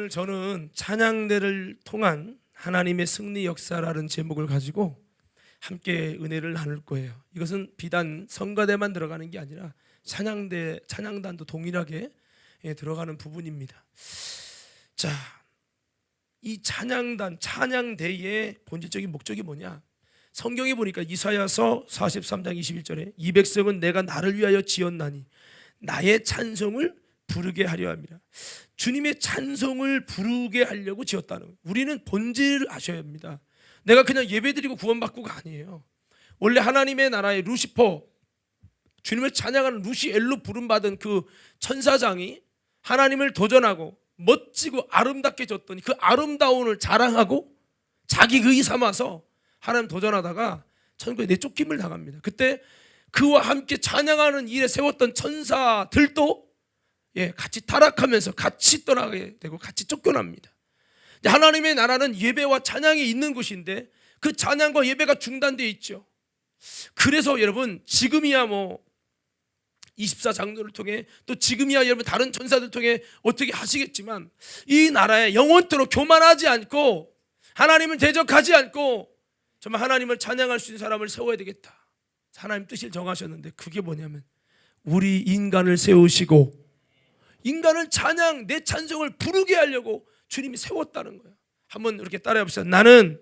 오늘 저는 찬양대를 통한 하나님의 승리 역사라는 제목을 가지고 함께 은혜를 나눌 거예요. 이것은 비단 성가대만 들어가는 게 아니라 찬양대, 찬양단도 동일하게 들어가는 부분입니다. 자, 이 찬양단, 찬양대의 본질적인 목적이 뭐냐? 성경에 보니까 이사야서 43장 21절에 이 백성은 내가 나를 위하여 지었나니 나의 찬송을 부르게 하려 합니다. 주님의 찬송을 부르게 하려고 지었다는 거예요. 우리는 본질을 아셔야 합니다. 내가 그냥 예배드리고 구원받고가 아니에요. 원래 하나님의 나라의 루시퍼, 주님을 찬양하는 루시엘로 부름받은 그 천사장이 하나님을 도전하고 멋지고 아름답게 졌더니 그 아름다움을 자랑하고 자기 의 삼아서 하나님 도전하다가 천국에 내쫓김을 당합니다. 그때 그와 함께 찬양하는 일에 세웠던 천사들도 같이 타락하면서 같이 떠나게 되고 같이 쫓겨납니다. 하나님의 나라는 예배와 찬양이 있는 곳인데 그 찬양과 예배가 중단되어 있죠. 그래서 여러분 지금이야 24장로를 통해 또 지금이야 여러분 다른 천사들 통해 어떻게 하시겠지만 이 나라에 영원토록 교만하지 않고 하나님을 대적하지 않고 정말 하나님을 찬양할 수 있는 사람을 세워야 되겠다. 하나님 뜻을 정하셨는데 그게 뭐냐면 우리 인간을 세우시고 인간을 찬양, 내 찬송을 부르게 하려고 주님이 세웠다는 거예요. 한번 이렇게 따라해 봅시다. 나는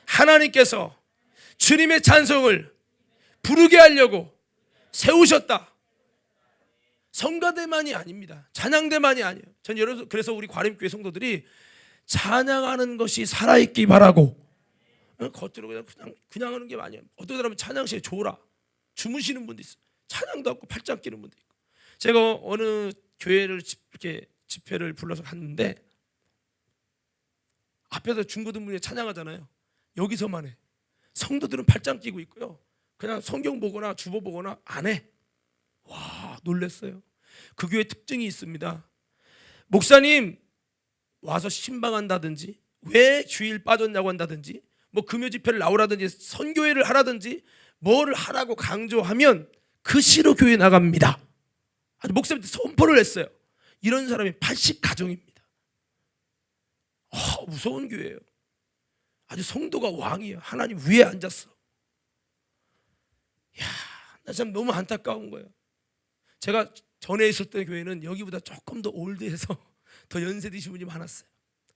하나님께서 주님의 찬송을 부르게 하려고 세우셨다. 성가대만이 아닙니다. 찬양대만이 아니에요. 전 여러분 그래서 우리 과림교회 성도들이 찬양하는 것이 살아있기 바라고 겉으로 그냥 하는 게 아니에요. 어떤 사람은 찬양시에 졸아 주무시는 분도 있어요. 찬양도 없고 팔짱 끼는 분도 있고. 제가 어느 교회를 이렇게 집회를 불러서 갔는데 앞에서 중고등부에 찬양하잖아요. 여기서만 해. 성도들은 팔짱 끼고 있고요. 그냥 성경 보거나 주보 보거나 안 해. 와, 놀랐어요. 그 교회 특징이 있습니다. 목사님 와서 신방한다든지 왜 주일 빠졌냐고 한다든지 금요 집회를 나오라든지 선교회를 하라든지 뭐를 하라고 강조하면 그 시로 교회 나갑니다. 아주 목사님한테 선포를 했어요. 이런 사람이 80가정입니다. 무서운 교회예요. 아주 성도가 왕이에요. 하나님 위에 앉았어. 나 참 너무 안타까운 거예요. 제가 전에 있었던 교회는 여기보다 조금 더 올드해서 더 연세 드신 분이 많았어요.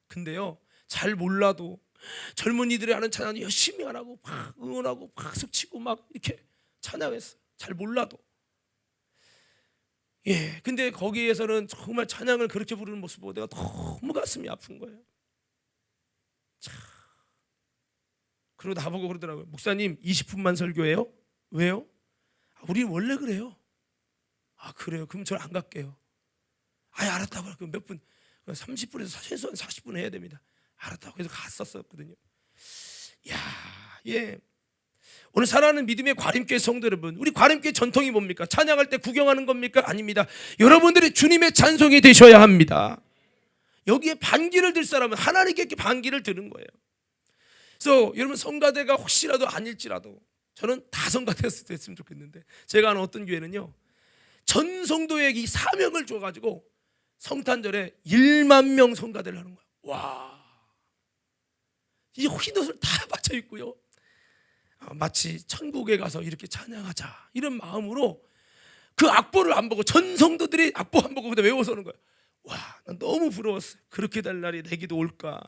근데요, 잘 몰라도 젊은이들이 하는 찬양 열심히 하라고 막 응원하고 막 박수치고 막 이렇게 찬양했어요. 잘 몰라도. 근데 거기에서는 정말 찬양을 그렇게 부르는 모습 보고 내가 너무 가슴이 아픈 거예요. 그리고 나보고 그러더라고요. 목사님 20분만 설교해요? 왜요? 우리 원래 그래요. 그래요? 그럼 저는 안 갈게요. 알았다고. 그럼 몇 분? 30분에서 최소한 40분 해야 됩니다. 알았다고. 그래서 갔었거든요. 오늘 사랑하는 믿음의 과림교회 성도 여러분, 우리 과림교회 전통이 뭡니까? 찬양할 때 구경하는 겁니까? 아닙니다. 여러분들이 주님의 찬송이 되셔야 합니다. 여기에 반기를 들 사람은 하나님께 반기를 드는 거예요. 그래서 여러분 성가대가 혹시라도 아닐지라도 저는 다 성가대가 됐으면 좋겠는데 제가 아는 어떤 교회는요 전 성도에게 이 사명을 줘가지고 성탄절에 1만 명 성가대를 하는 거예요. 와, 이 흰옷을 다 받쳐 입고요 마치 천국에 가서 이렇게 찬양하자 이런 마음으로 그 악보를 안 보고 전 성도들이 악보 안 보고 그냥 외워서 오는 거예요. 와, 난 너무 부러웠어요. 그렇게 될 날이 내게도 올까.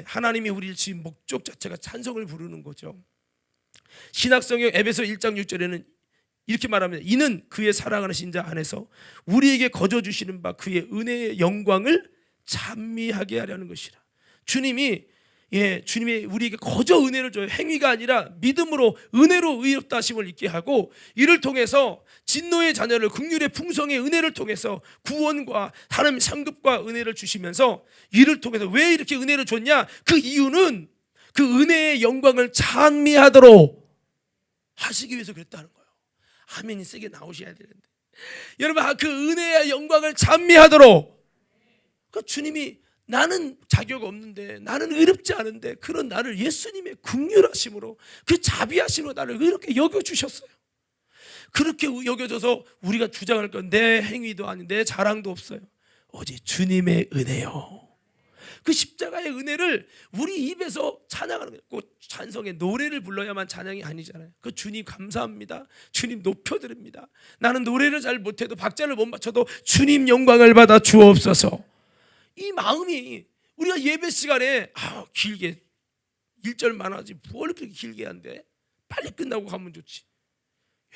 하나님이 우리를 지은 목적 자체가 찬송을 부르는 거죠. 신약성경 에베소 1장 6절에는 이렇게 말합니다. 이는 그의 사랑하는 신자 안에서 우리에게 거저 주시는 바 그의 은혜의 영광을 찬미하게 하려는 것이라. 주님이 우리에게 거저 은혜를 줘요. 행위가 아니라 믿음으로 은혜로 의롭다 하심을 있게 하고 이를 통해서 진노의 자녀를 긍휼의 풍성의 은혜를 통해서 구원과 하나님 상급과 은혜를 주시면서 이를 통해서 왜 이렇게 은혜를 줬냐? 그 이유는 그 은혜의 영광을 찬미하도록 하시기 위해서 그랬다는 거예요. 아멘이 세게 나오셔야 되는데 여러분 그 은혜의 영광을 찬미하도록 그 주님이 나는 자격 없는데 나는 의롭지 않은데 그런 나를 예수님의 긍휼하심으로 그 자비하심으로 나를 이렇게 여겨주셨어요. 그렇게 여겨져서 우리가 주장할 건 내 행위도 아닌 내 자랑도 없어요. 오직 주님의 은혜요. 그 십자가의 은혜를 우리 입에서 찬양하는 거예요. 꼭 찬송의 노래를 불러야만 찬양이 아니잖아요. 그 주님 감사합니다. 주님 높여드립니다. 나는 노래를 잘 못해도 박자를 못 맞춰도 주님 영광을 받아 주옵소서. 이 마음이 우리가 예배 시간에 길게 1절만 하지 뭘 그렇게 길게 한대. 빨리 끝나고 가면 좋지.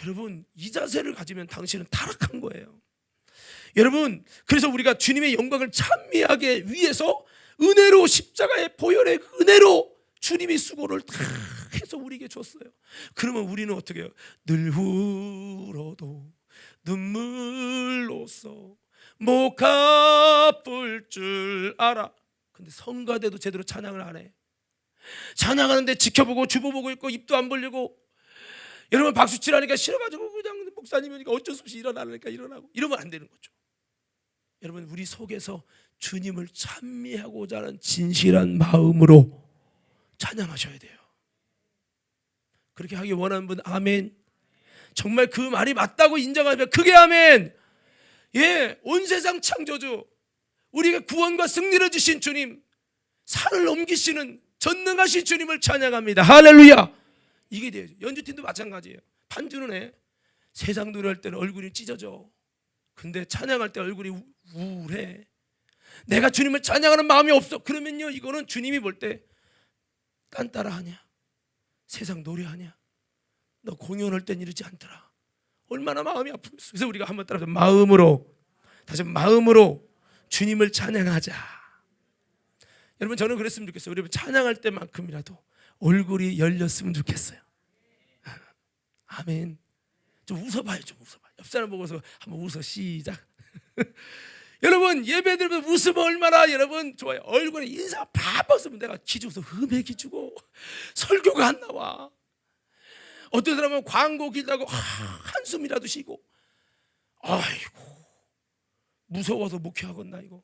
여러분 이 자세를 가지면 당신은 타락한 거예요. 여러분 그래서 우리가 주님의 영광을 찬미하기 위해서 은혜로 십자가의 보혈의 은혜로 주님이 수고를 다 해서 우리에게 줬어요. 그러면 우리는 어떻게 해요? 늘 울어도 눈물로써 목 아플 줄 알아. 근데 성가대도 제대로 찬양을 안 해. 찬양하는데 지켜보고 주보보고 있고 입도 안 벌리고, 여러분 박수 치라니까 싫어가지고 그냥 목사님이니까 어쩔 수 없이 일어나니까 일어나고, 이러면 안 되는 거죠. 여러분 우리 속에서 주님을 찬미하고자 하는 진실한 마음으로 찬양하셔야 돼요. 그렇게 하기 원하는 분 아멘. 정말 그 말이 맞다고 인정하면 그게 아멘. 예, 온 세상 창조주, 우리에게 구원과 승리를 주신 주님, 산을 넘기시는 전능하신 주님을 찬양합니다. 할렐루야. 이게 돼요. 연주팀도 마찬가지예요. 반주는 해. 세상 노래할 때는 얼굴이 찢어져. 근데 찬양할 때 얼굴이 우울해. 내가 주님을 찬양하는 마음이 없어. 그러면요, 이거는 주님이 볼 때 딴 따라하냐, 세상 노래하냐, 너 공연할 땐 이러지 않더라. 얼마나 마음이 아프겠어. 그래서 우리가 한번 따라서 마음으로, 다시 마음으로 주님을 찬양하자. 여러분 저는 그랬으면 좋겠어요. 여러분 찬양할 때만큼이라도 얼굴이 열렸으면 좋겠어요. 아멘. 좀 웃어봐요. 좀 웃어봐요. 옆 사람 보고서 한번 웃어. 시작. 여러분 예배 드리면 웃으면 얼마나 여러분 좋아요. 얼굴에 인사가 바빴으면 내가 기죽어서 흠에 기죽어. 설교가 안 나와. 어떤 사람은 광고 길다고 한숨이라도 쉬고, 아이고 무서워서 목회하겠나 이거.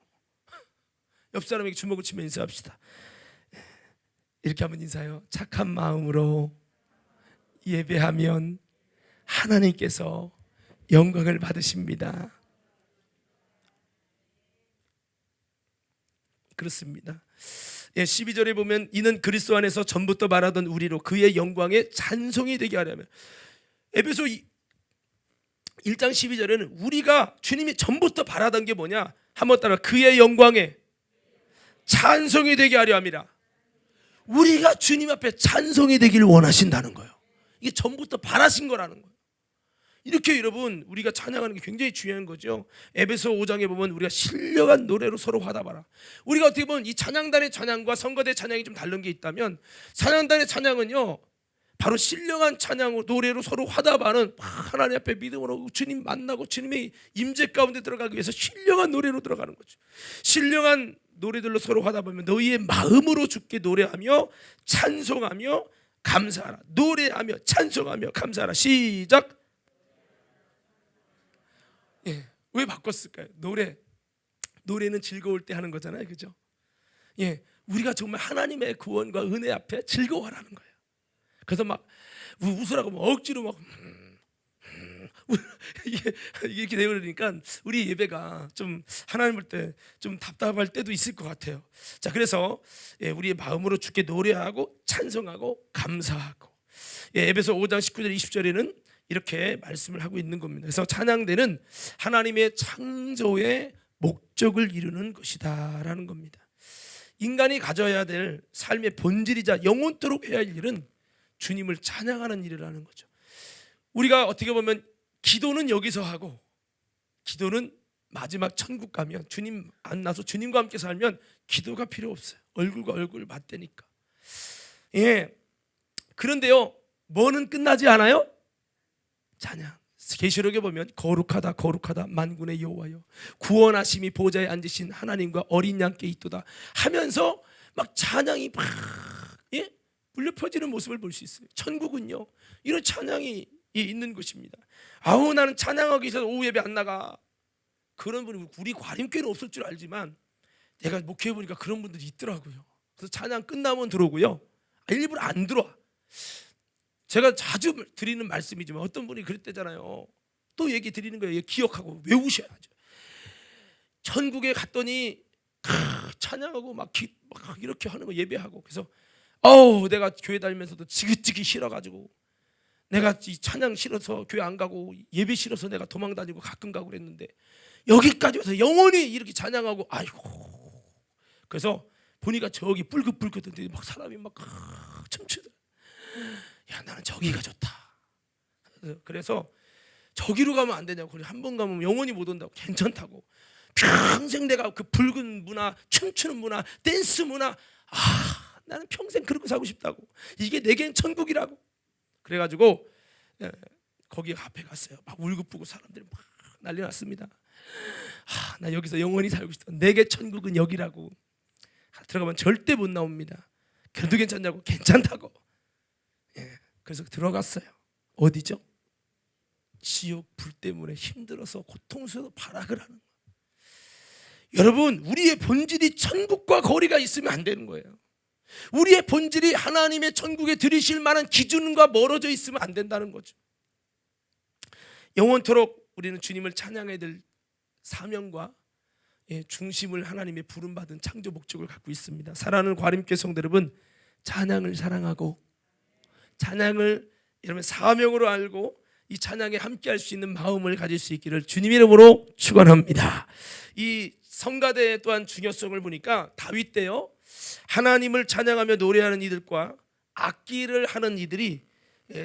옆 사람에게 주먹을 치면 인사합시다. 이렇게 한번 인사해요. 착한 마음으로 예배하면 하나님께서 영광을 받으십니다. 그렇습니다. 12절에 보면 이는 그리스도 안에서 전부터 말하던 우리로 그의 영광에 찬송이 되게 하려면, 에베소 1장 12절에는 우리가 주님이 전부터 바라던 게 뭐냐, 한번 따라 그의 영광에 찬송이 되게 하려 함이라. 우리가 주님 앞에 찬송이 되길 원하신다는 거예요. 이게 전부터 바라신 거라는 거예요. 이렇게 여러분 우리가 찬양하는 게 굉장히 중요한 거죠. 에베소 5장에 보면 우리가 신령한 노래로 서로 화답하라. 우리가 어떻게 보면 이 찬양단의 찬양과 성가대 찬양이 좀 다른 게 있다면, 찬양단의 찬양은요 바로 신령한 찬양 노래로 서로 화답하는, 하나님 앞에 믿음으로 주님 만나고 주님의 임재 가운데 들어가기 위해서 신령한 노래로 들어가는 거죠. 신령한 노래들로 서로 화답하면 너희의 마음으로 주께 노래하며 찬송하며 감사하라. 노래하며 찬송하며 감사하라. 시작. 예, 왜 바꿨을까요? 노래는 즐거울 때 하는 거잖아요, 그죠? 예, 우리가 정말 하나님의 구원과 은혜 앞에 즐거워하라는 거예요. 그래서 막 웃으라고 막 억지로 막 이게 이렇게 되어버리니까 우리 예배가 좀 하나님 볼 때 좀 답답할 때도 있을 것 같아요. 자, 그래서 우리의 마음으로 주께 노래하고 찬송하고 감사하고, 에베소 5장 19절 20절에는 이렇게 말씀을 하고 있는 겁니다. 그래서 찬양대는 하나님의 창조의 목적을 이루는 것이다라는 겁니다. 인간이 가져야 될 삶의 본질이자 영원토록 해야 할 일은 주님을 찬양하는 일이라는 거죠. 우리가 어떻게 보면 기도는 여기서 하고, 기도는 마지막 천국 가면 주님 만나서 주님과 함께 살면 기도가 필요 없어요. 얼굴과 얼굴 맞대니까. 예. 그런데요, 뭐는 끝나지 않아요? 찬양. 계시록에 보면 거룩하다 거룩하다 만군의 여호와여, 구원하심이 보좌에 앉으신 하나님과 어린 양께 있도다 하면서 막 찬양이 막 불려 퍼지는 모습을 볼 수 있어요. 천국은요 이런 찬양이 있는 곳입니다. 아우 나는 찬양하기 위해서 오후 예배 안 나가. 그런 분이 우리 과림교회는 없을 줄 알지만 내가 목회해 보니까 그런 분들이 있더라고요. 그래서 찬양 끝나면 들어오고요, 일부러 안 들어와. 제가 자주 드리는 말씀이지만 어떤 분이 그랬대잖아요. 또 얘기 드리는 거예요. 기억하고 외우셔야죠. 천국에 갔더니 찬양하고 막 이렇게 하는 거 예배하고, 그래서 내가 교회 다니면서도 지긋지긋 싫어가지고, 내가 이 찬양 싫어서 교회 안 가고 예배 싫어서 내가 도망 다니고 가끔 가고 그랬는데 여기까지 와서 영원히 이렇게 찬양하고, 아이고. 그래서 보니까 저기 뿔긋뿔긋한데 막 사람이 막 춤추더라. 야, 나는 저기가 좋다. 그래서 저기로 가면 안 되냐고. 한 번 가면 영원히 못 온다고. 괜찮다고. 평생 내가 그 붉은 문화, 춤추는 문화, 댄스 문화, 나는 평생 그렇게 살고 싶다고. 이게 내겐 천국이라고. 그래가지고 거기 앞에 갔어요. 막 울고불고 사람들이 막 난리 났습니다. 나 여기서 영원히 살고 싶다. 내게 천국은 여기라고. 들어가면 절대 못 나옵니다. 그래도 괜찮냐고. 괜찮다고. 그래서 들어갔어요. 어디죠? 지옥 불 때문에 힘들어서 고통스러워서 발악을 하는 거예요. 여러분, 우리의 본질이 천국과 거리가 있으면 안 되는 거예요. 우리의 본질이 하나님의 천국에 들이실 만한 기준과 멀어져 있으면 안 된다는 거죠. 영원토록 우리는 주님을 찬양해야 될 사명과 중심을 하나님의 부름받은 창조 목적을 갖고 있습니다. 사랑하는 과림교회 성도 여러분, 찬양을 사랑하고 찬양을 여러분 사명으로 알고 이 찬양에 함께할 수 있는 마음을 가질 수 있기를 주님의 이름으로 축원합니다. 이 성가대 또한 중요성을 보니까 다윗 때요, 하나님을 찬양하며 노래하는 이들과 악기를 하는 이들이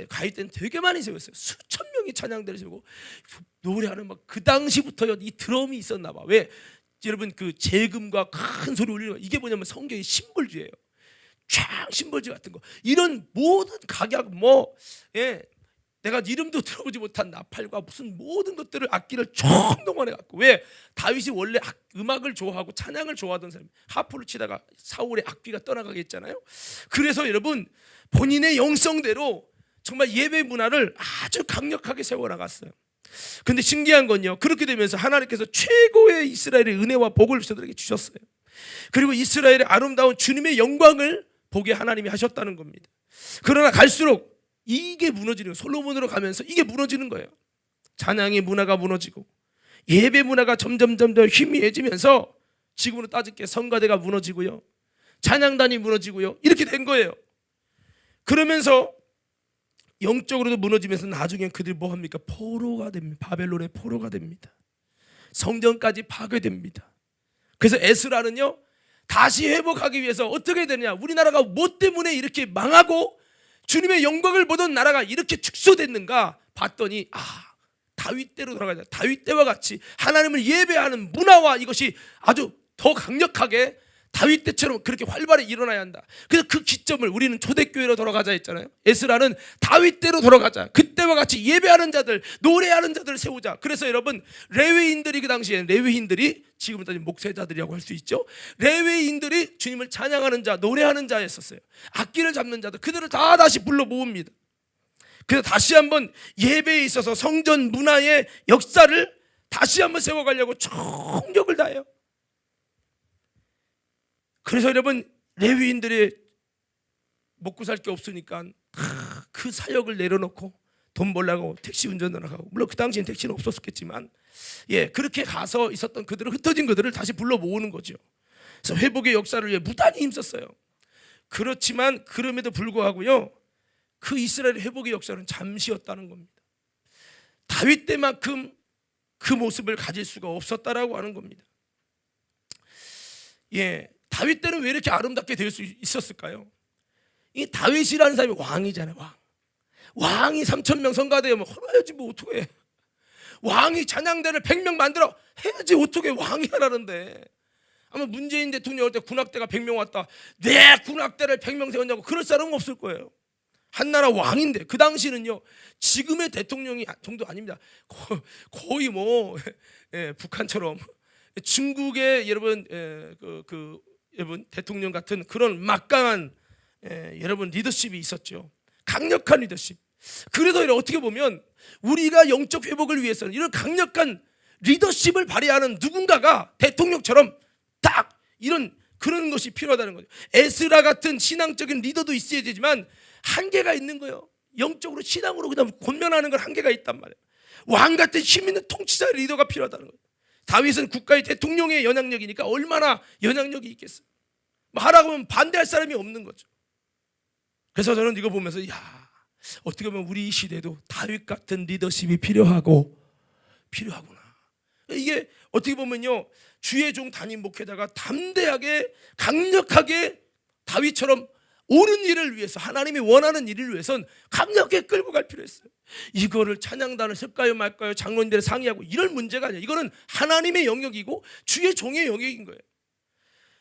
가위 때는 되게 많이 세웠어요. 수천 명이 찬양대를 세우고 노래하는 막 그 당시부터 이 드럼이 있었나 봐. 왜? 여러분 그 재금과 큰 소리 울리는 거, 이게 뭐냐면 성경의 심벌주예요. 쫙 심벌주 같은 거, 이런 모든 각약 내가 이름도 들어보지 못한 나팔과 무슨 모든 것들을 악기를 총동원해 갖고, 왜? 다윗이 원래 음악을 좋아하고 찬양을 좋아하던 사람, 하프를 치다가 사울의 악기가 떠나가게 했잖아요. 그래서 여러분 본인의 영성대로 정말 예배 문화를 아주 강력하게 세워나갔어요. 근데 신기한 건요, 그렇게 되면서 하나님께서 최고의 이스라엘의 은혜와 복을 저들에게 주셨어요. 그리고 이스라엘의 아름다운 주님의 영광을 보게 하나님이 하셨다는 겁니다. 그러나 갈수록 이게 무너지는 거예요. 솔로몬으로 가면서 이게 무너지는 거예요. 찬양의 문화가 무너지고 예배 문화가 점점 희미해지면서 지금으로 따질게 성가대가 무너지고요, 찬양단이 무너지고요, 이렇게 된 거예요. 그러면서 영적으로도 무너지면서 나중엔 그들이 뭐합니까? 포로가 됩니다. 바벨론의 포로가 됩니다. 성전까지 파괴됩니다. 그래서 에스라는요, 다시 회복하기 위해서 어떻게 되느냐, 우리나라가 뭐 때문에 이렇게 망하고 주님의 영광을 보던 나라가 이렇게 축소됐는가 봤더니, 다윗 때로 돌아가자. 다윗 때와 같이 하나님을 예배하는 문화와 이것이 아주 더 강력하게 다윗 때처럼 그렇게 활발히 일어나야 한다. 그래서 그 기점을 우리는 초대교회로 돌아가자 했잖아요. 에스라는 다윗 때로 돌아가자. 그때와 같이 예배하는 자들, 노래하는 자들을 세우자. 그래서 여러분, 레위인들이, 그 당시에 레위인들이 지금은 따지면 목회자들이라고 할 수 있죠. 레위인들이 주님을 찬양하는 자, 노래하는 자였었어요. 악기를 잡는 자들, 그들을 다 다시 불러 모읍니다. 그래서 다시 한번 예배에 있어서 성전 문화의 역사를 다시 한번 세워가려고 총력을 다해요. 그래서 여러분, 레위인들이 먹고 살 게 없으니까 그 사역을 내려놓고 돈 벌려고 택시 운전을 하고, 물론 그 당시엔 택시는 없었겠지만 그렇게 가서 있었던 그들을, 흩어진 그들을 다시 불러 모으는 거죠. 그래서 회복의 역사를 위해 무단히 힘썼어요. 그렇지만 그럼에도 불구하고요, 그 이스라엘 회복의 역사는 잠시였다는 겁니다. 다윗 때만큼 그 모습을 가질 수가 없었다라고 하는 겁니다. 다윗 때는 왜 이렇게 아름답게 될 수 있었을까요? 이 다윗이라는 사람이 왕이잖아요. 왕이 3,000명 성가대면 해야지 뭐 어떻게. 왕이 찬양대를 100명 만들어 해야지 어떻게 왕이 하라는데. 아마 문재인 대통령 올 때 군악대가 100명 왔다, 내 군악대를 100명 세웠냐고 그럴 사람은 없을 거예요. 한나라 왕인데, 그 당시는요, 지금의 대통령이 정도 아닙니다. 거의 북한처럼 중국의 여러분 여러분 대통령 같은 그런 막강한 여러분 리더십이 있었죠. 강력한 리더십. 그래서 어떻게 보면 우리가 영적 회복을 위해서는 이런 강력한 리더십을 발휘하는 누군가가 대통령처럼 딱 이런 그런 것이 필요하다는 거죠. 에스라 같은 신앙적인 리더도 있어야 되지만 한계가 있는 거예요. 영적으로 신앙으로 그냥 권면하는 건 한계가 있단 말이에요. 왕 같은 힘 있는 통치자 리더가 필요하다는 거예요. 다윗은 국가의 대통령의 영향력이니까 얼마나 영향력이 있겠어요. 하라고 하면 반대할 사람이 없는 거죠. 그래서 저는 이거 보면서 어떻게 보면 우리 시대도 다윗 같은 리더십이 필요하구나. 이게 어떻게 보면요, 주의 종 담임 목회자가 담대하게 강력하게 다윗처럼 옳은 일을 위해서, 하나님이 원하는 일을 위해서는 강력하게 끌고 갈 필요 있어요. 이거를 찬양단을 쓸까요 말까요, 장로님들 상의하고 이런 문제가 아니에요. 이거는 하나님의 영역이고 주의 종의 영역인 거예요.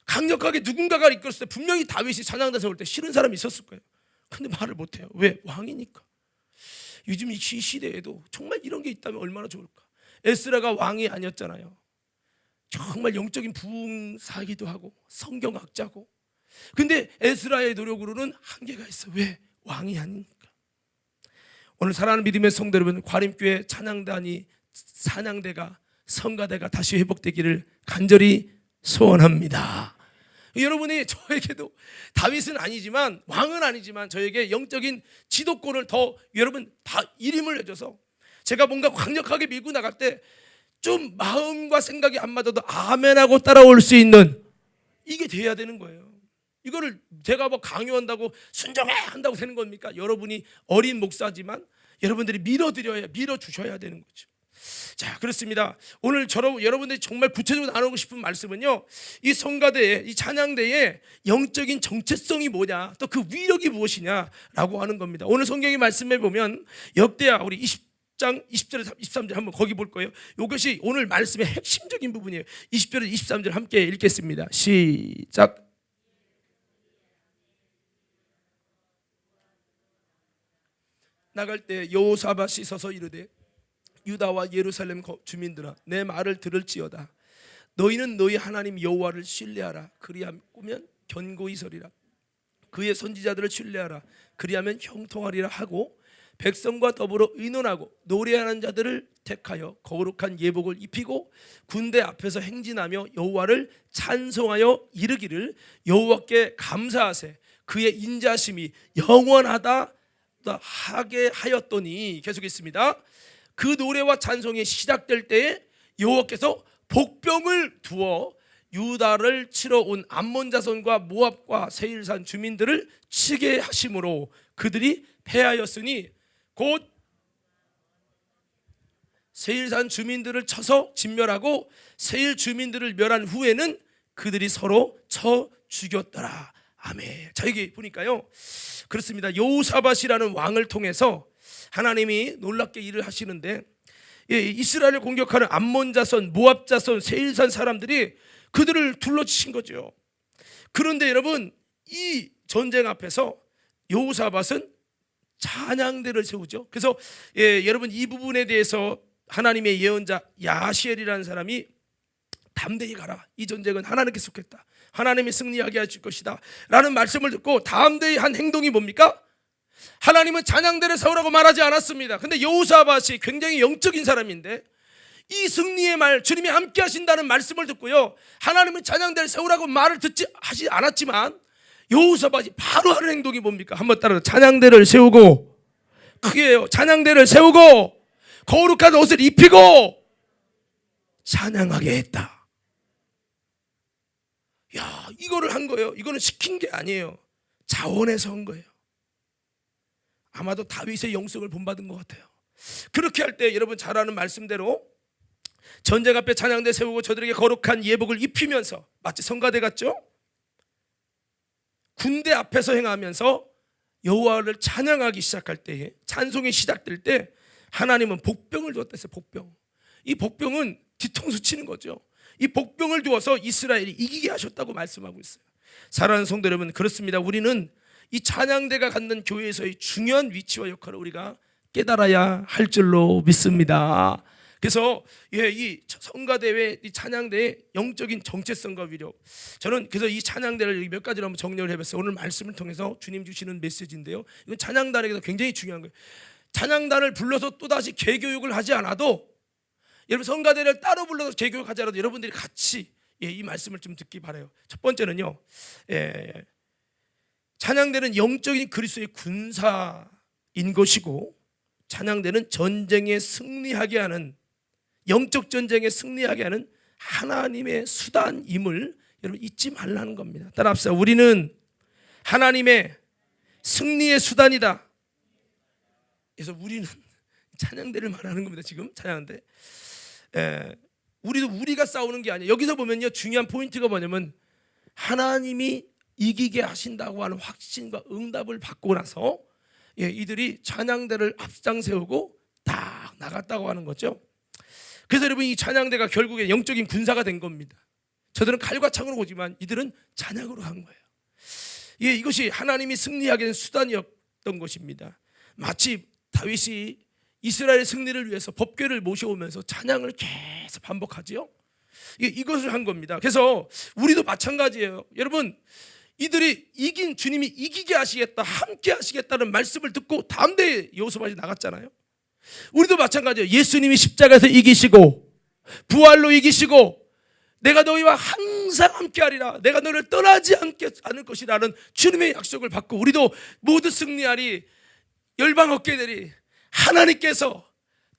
강력하게 누군가가 이끌었을 때 분명히 다윗이 찬양단 세울 때 싫은 사람이 있었을 거예요. 근데 말을 못해요. 왜? 왕이니까. 요즘 이 시대에도 정말 이런 게 있다면 얼마나 좋을까. 에스라가 왕이 아니었잖아요. 정말 영적인 부흥사이기도 하고 성경학자고. 근데 에스라의 노력으로는 한계가 있어. 왜? 왕이 아니니까. 오늘 사랑하는 믿음의 성도 여러분, 과림교회 찬양대가 성가대가 다시 회복되기를 간절히 소원합니다. 여러분이 저에게도 다윗은 아니지만, 왕은 아니지만 저에게 영적인 지도권을 더 여러분 다 일임을 해줘서 제가 뭔가 강력하게 밀고 나갈 때 좀 마음과 생각이 안 맞아도 아멘하고 따라올 수 있는, 이게 돼야 되는 거예요. 이거를 제가 뭐 강요한다고 순종해 한다고 되는 겁니까? 여러분이 어린 목사지만 여러분들이 밀어주셔야 되는 거죠. 자, 그렇습니다. 오늘 여러분들이 정말 구체적으로 나누고 싶은 말씀은요, 이 성가대에, 이 찬양대의 영적인 정체성이 뭐냐, 또 그 위력이 무엇이냐라고 하는 겁니다. 오늘 성경의 말씀에 보면 역대하 우리 20장 20절에서 23절 한번 거기 볼 거예요. 이것이 오늘 말씀의 핵심적인 부분이에요. 20절에서 23절 함께 읽겠습니다. 시작. 나갈 때 여호사밧이 서서 이르되, 유다와 예루살렘 주민들아, 내 말을 들을지어다. 너희는 너희 하나님 여호와를 신뢰하라. 그리하면 견고히 서리라. 그의 선지자들을 신뢰하라. 그리하면 형통하리라 하고, 백성과 더불어 의논하고 노래하는 자들을 택하여 거룩한 예복을 입히고 군대 앞에서 행진하며 여호와를 찬송하여 이르기를, 여호와께 감사하세. 그의 인자심이 영원하다 하게 하였더니, 계속 있습니다. 그 노래와 찬송이 시작될 때에 여호와께서 복병을 두어 유다를 치러 온 암몬 자손과 모압과 세일산 주민들을 치게 하심으로 그들이 패하였으니, 곧 세일산 주민들을 쳐서 진멸하고 세일 주민들을 멸한 후에는 그들이 서로 쳐 죽였더라. 아멘. 자, 여기 보니까요, 그렇습니다. 여호사밧이라는 왕을 통해서 하나님이 놀랍게 일을 하시는데, 이스라엘을 공격하는 암몬 자손, 모압 자손, 세일산 사람들이 그들을 둘러치신 거죠. 그런데 여러분, 이 전쟁 앞에서 여호사밧은 찬양대를 세우죠. 그래서 여러분, 이 부분에 대해서 하나님의 예언자 야시엘이라는 사람이 담대히 가라. 이 전쟁은 하나님께 속했다. 하나님이 승리하게 하실 것이다 라는 말씀을 듣고 담대히 한 행동이 뭡니까? 하나님은 찬양대를 세우라고 말하지 않았습니다. 근데 여호사밧이 굉장히 영적인 사람인데, 이 승리의 말, 주님이 함께 하신다는 말씀을 듣고요, 하나님은 찬양대를 세우라고 말을 하지 않았지만 여호사밧이 바로 하는 행동이 뭡니까? 한번 따라서, 찬양대를 세우고, 크게 해요. 찬양대를 세우고 거룩한 옷을 입히고 찬양하게 했다. 야, 이거를 한 거예요. 이거는 시킨 게 아니에요. 자원해서 한 거예요. 아마도 다윗의 영성을 본받은 것 같아요. 그렇게 할 때 여러분 잘 아는 말씀대로 전쟁 앞에 찬양대 세우고 저들에게 거룩한 예복을 입히면서, 마치 성가대 같죠? 군대 앞에서 행하면서 여호와를 찬양하기 시작할 때에, 찬송이 시작될 때 하나님은 복병을 두었다 했어요. 복병. 이 복병은 뒤통수 치는 거죠. 이 복병을 두어서 이스라엘이 이기게 하셨다고 말씀하고 있어요. 사랑하는 성도 여러분, 그렇습니다. 우리는 이 찬양대가 갖는 교회에서의 중요한 위치와 역할을 우리가 깨달아야 할 줄로 믿습니다. 그래서 이 성가대회, 이 찬양대의 영적인 정체성과 위력, 저는 그래서 이 찬양대를 몇 가지로 한번 정리를 해봤어요. 오늘 말씀을 통해서 주님 주시는 메시지인데요, 이건 찬양단에게도 굉장히 중요한 거예요. 찬양단을 불러서 또다시 개교육을 하지 않아도, 여러분 성가대를 따로 불러서 개교육하지 않아도 여러분들이 같이 이 말씀을 좀 듣기 바라요. 첫 번째는요, 찬양대는 영적인 그리스도의 군사인 것이고, 찬양대는 전쟁에 승리하게 하는 영적 전쟁에 승리하게 하는 하나님의 수단임을 여러분 잊지 말라는 겁니다. 따라합시다. 우리는 하나님의 승리의 수단이다. 그래서 우리는 찬양대를 말하는 겁니다. 지금 찬양대. 우리가 싸우는 게 아니에요. 여기서 보면요, 중요한 포인트가 뭐냐면 하나님이 이기게 하신다고 하는 확신과 응답을 받고 나서 이들이 찬양대를 앞장 세우고 딱 나갔다고 하는 거죠. 그래서 여러분, 이 찬양대가 결국에 영적인 군사가 된 겁니다. 저들은 칼과 창으로 오지만 이들은 찬양으로 한 거예요. 이것이 하나님이 승리하게 된 수단이었던 것입니다. 마치 다윗이 이스라엘 승리를 위해서 법궤를 모셔오면서 찬양을 계속 반복하지요. 이것을 한 겁니다. 그래서 우리도 마찬가지예요. 여러분, 이들이 이긴 주님이 이기게 하시겠다, 함께 하시겠다는 말씀을 듣고 다음 대에 여호사밧이 나갔잖아요. 우리도 마찬가지예요. 예수님이 십자가에서 이기시고 부활로 이기시고 내가 너희와 항상 함께하리라, 내가 너를 떠나지 않을 것이라는 주님의 약속을 받고 우리도 모두 승리하리, 열방 얻게 되리, 하나님께서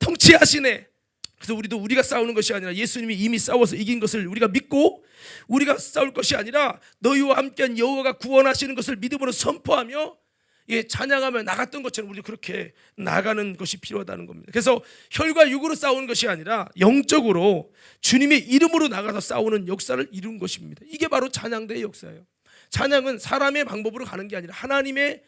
통치하시네. 그래서 우리가 싸우는 것이 아니라 예수님이 이미 싸워서 이긴 것을 우리가 믿고 우리가 싸울 것이 아니라 너희와 함께한 여호와가 구원하시는 것을 믿음으로 선포하며 찬양하며 나갔던 것처럼 우리도 그렇게 나가는 것이 필요하다는 겁니다. 그래서 혈과 육으로 싸우는 것이 아니라 영적으로 주님의 이름으로 나가서 싸우는 역사를 이룬 것입니다. 이게 바로 찬양대의 역사예요. 찬양은 사람의 방법으로 가는 게 아니라 하나님의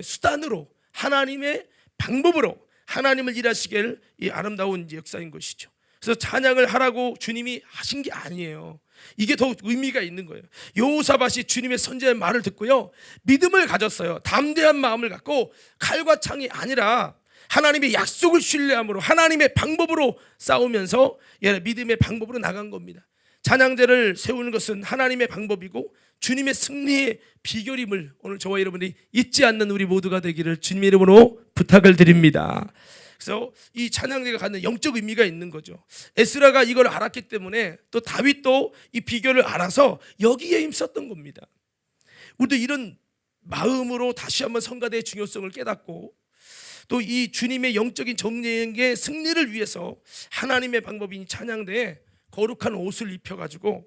수단으로, 하나님의 방법으로 하나님을 일하시길 이 아름다운 역사인 것이죠. 그래서 찬양을 하라고 주님이 하신 게 아니에요. 이게 더 의미가 있는 거예요. 여호사밧이 주님의 선지자의 말을 듣고요, 믿음을 가졌어요. 담대한 마음을 갖고 칼과 창이 아니라 하나님의 약속을 신뢰함으로 하나님의 방법으로 싸우면서 믿음의 방법으로 나간 겁니다. 찬양대를 세우는 것은 하나님의 방법이고 주님의 승리의 비결임을 오늘 저와 여러분이 잊지 않는 우리 모두가 되기를 주님의 이름으로 부탁을 드립니다. 그래서 이 찬양대가 갖는 영적 의미가 있는 거죠. 에스라가 이걸 알았기 때문에 또 다윗도 이 비결을 알아서 여기에 힘썼던 겁니다. 우리도 이런 마음으로 다시 한번 성가대의 중요성을 깨닫고 또 이 주님의 영적인 정령의 승리를 위해서 하나님의 방법인 찬양대에 거룩한 옷을 입혀가지고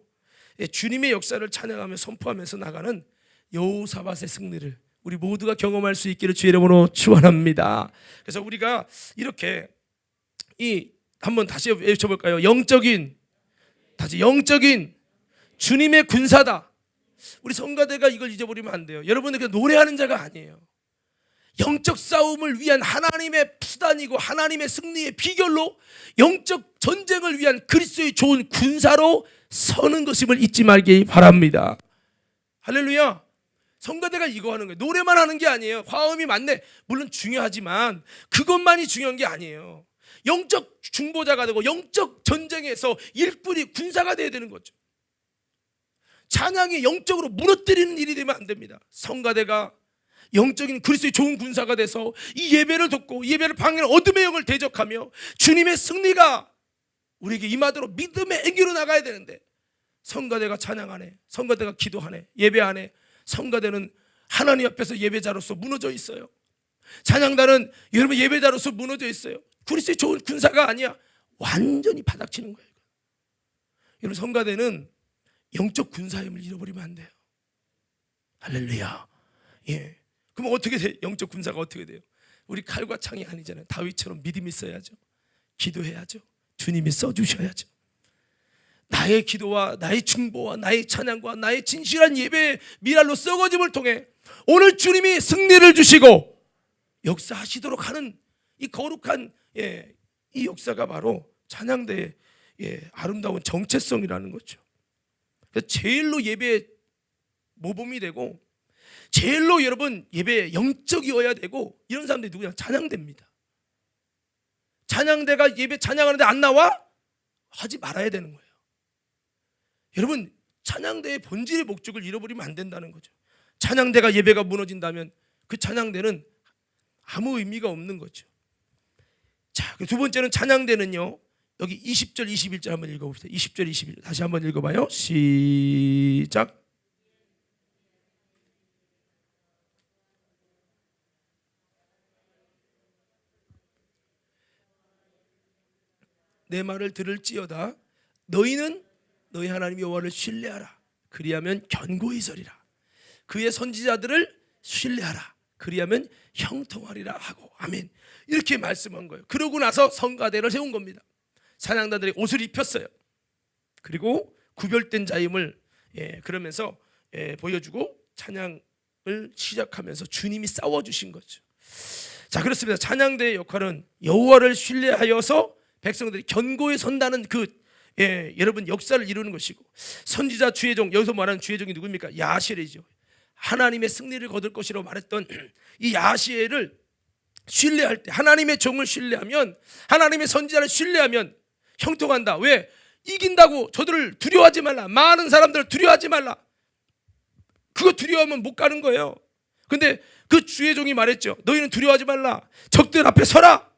주님의 역사를 찬양하며 선포하면서 나가는 여호사밧의 승리를 우리 모두가 경험할 수 있기를 주의 이름으로 축원합니다. 그래서 우리가 이렇게 한번 다시 외쳐볼까요? 영적인 주님의 군사다. 우리 성가대가 이걸 잊어버리면 안 돼요. 여러분들 그냥 노래하는 자가 아니에요. 영적 싸움을 위한 하나님의 수단이고 하나님의 승리의 비결로 영적 전쟁을 위한 그리스도의 좋은 군사로 서는 것임을 잊지 말기 바랍니다. 할렐루야. 성가대가 이거 하는 거예요. 노래만 하는 게 아니에요. 화음이 맞네, 물론 중요하지만 그것만이 중요한 게 아니에요. 영적 중보자가 되고 영적 전쟁에서 일꾼이 군사가 돼야 되는 거죠. 찬양이 영적으로 무너뜨리는 일이 되면 안 됩니다. 성가대가 영적인 그리스도의 좋은 군사가 돼서 이 예배를 돕고 이 예배를 방해하는 어둠의 영을 대적하며 주님의 승리가 우리에게 임하도록 믿음의 행위로 나가야 되는데 성가대가 찬양하네, 성가대가 기도하네, 예배하네, 성가대는 하나님 앞에서 예배자로서 무너져 있어요. 찬양단은 여러분 예배자로서 무너져 있어요. 그리스도의 좋은 군사가 아니야. 완전히 바닥치는 거예요. 여러분, 성가대는 영적 군사임을 잃어버리면 안 돼요. 할렐루야. 그럼 어떻게 돼요? 영적 군사가 어떻게 돼요? 우리 칼과 창이 아니잖아요. 다윗처럼 믿음이 있어야죠. 기도해야죠. 주님이 써주셔야죠. 나의 기도와 나의 중보와 나의 찬양과 나의 진실한 예배의 미랄로 썩어짐을 통해 오늘 주님이 승리를 주시고 역사하시도록 하는 이 거룩한 이 역사가 바로 찬양대의 아름다운 정체성이라는 거죠. 그래서 제일로 예배의 모범이 되고 제일로 여러분 예배에 영적이어야 되고 이런 사람들이 누구냐? 찬양대입니다. 찬양대가 예배 찬양하는데 안 나와? 하지 말아야 되는 거예요. 여러분, 찬양대의 본질의 목적을 잃어버리면 안 된다는 거죠. 찬양대가 예배가 무너진다면 그 찬양대는 아무 의미가 없는 거죠. 자, 두 번째는 찬양대는요, 여기 20절 21절 한번 읽어봅시다. 20절 21절 다시 한번 읽어봐요. 시작. 내 말을 들을지어다. 너희는 너희 하나님 여호와를 신뢰하라. 그리하면 견고히 서리라. 그의 선지자들을 신뢰하라. 그리하면 형통하리라 하고. 아멘. 이렇게 말씀한 거예요. 그러고 나서 성가대를 세운 겁니다. 찬양단들이 옷을 입혔어요. 그리고 구별된 자임을 그러면서 보여주고 찬양을 시작하면서 주님이 싸워주신 거죠. 자, 그렇습니다. 찬양대의 역할은 여호와를 신뢰하여서 백성들이 견고히 선다는 여러분 역사를 이루는 것이고, 선지자 주의종, 여기서 말하는 주의종이 누굽니까? 야시엘이죠. 하나님의 승리를 거둘 것이라고 말했던 이 야시엘을 신뢰할 때, 하나님의 종을 신뢰하면, 하나님의 선지자를 신뢰하면 형통한다. 왜? 이긴다고 저들을 두려워하지 말라. 많은 사람들을 두려워하지 말라. 그거 두려워하면 못 가는 거예요. 근데 그 주의 종이 말했죠. 너희는 두려워하지 말라. 적들 앞에 서라.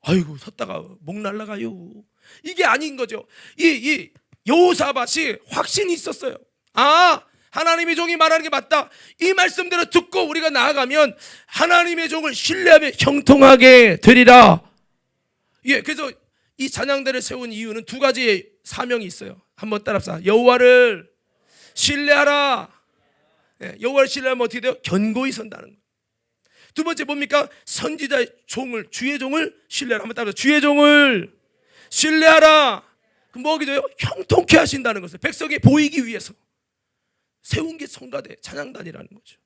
아이고, 섰다가 목 날라가요. 이게 아닌 거죠. 이 여호사밧이 확신이 있었어요. 아, 하나님의 종이 말하는 게 맞다. 이 말씀대로 듣고 우리가 나아가면 하나님의 종을 신뢰하며 형통하게 되리라. 그래서 이 찬양대를 세운 이유는 두 가지의 사명이 있어요. 한번 따라합시다. 여호와를 신뢰하라. 여호와를 신뢰하면 어떻게 돼요? 견고히 선다는 거예요. 두 번째 뭡니까? 선지자의 종을, 주의 종을 신뢰하라. 한번 따라합시다. 주의 종을 신뢰하라. 그럼 뭐가 돼요? 형통케 하신다는 것을 백성에 보이기 위해서 세운 게 성가대, 찬양단이라는 거죠.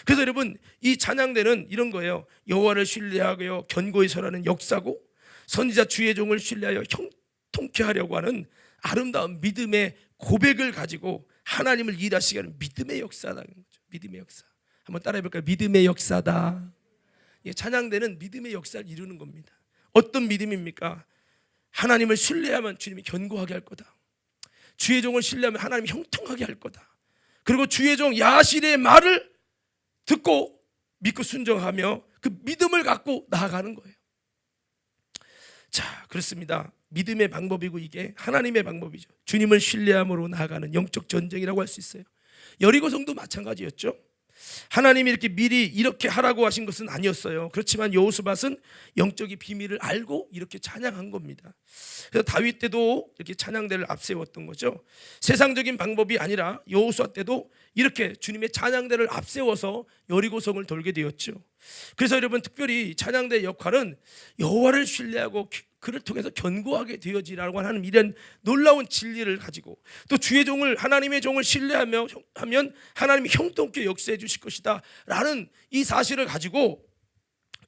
그래서 여러분, 이 찬양대는 이런 거예요. 여호와를 신뢰하여 견고히 서라는 역사고, 선지자 주의 종을 신뢰하여 형통케 하려고 하는 아름다운 믿음의 고백을 가지고 하나님을 일하시게 하는 믿음의 역사라는 거죠. 믿음의 역사. 한번 따라해 볼까요? 믿음의 역사다. 찬양대는 믿음의 역사를 이루는 겁니다. 어떤 믿음입니까? 하나님을 신뢰하면 주님이 견고하게 할 거다. 주의 종을 신뢰하면 하나님이 형통하게 할 거다. 그리고 주의 종 야시엘의 말을 듣고 믿고 순종하며 그 믿음을 갖고 나아가는 거예요. 자, 그렇습니다. 믿음의 방법이고 이게 하나님의 방법이죠. 주님을 신뢰함으로 나아가는 영적 전쟁이라고 할 수 있어요. 여리고성도 마찬가지였죠. 하나님이 이렇게 미리 이렇게 하라고 하신 것은 아니었어요. 그렇지만 여호사밧은 영적인 비밀을 알고 이렇게 찬양한 겁니다. 그래서 다윗 때도 이렇게 찬양대를 앞세웠던 거죠. 세상적인 방법이 아니라 여호수아 때도 이렇게 주님의 찬양대를 앞세워서 여리고성을 돌게 되었죠. 그래서 여러분, 특별히 찬양대의 역할은 여호와를 신뢰하고 그를 통해서 견고하게 되어지라고 하는 이런 놀라운 진리를 가지고, 또 주의 종을, 하나님의 종을 신뢰하며 하면 하나님이 형통케 역사해 주실 것이다 라는 이 사실을 가지고,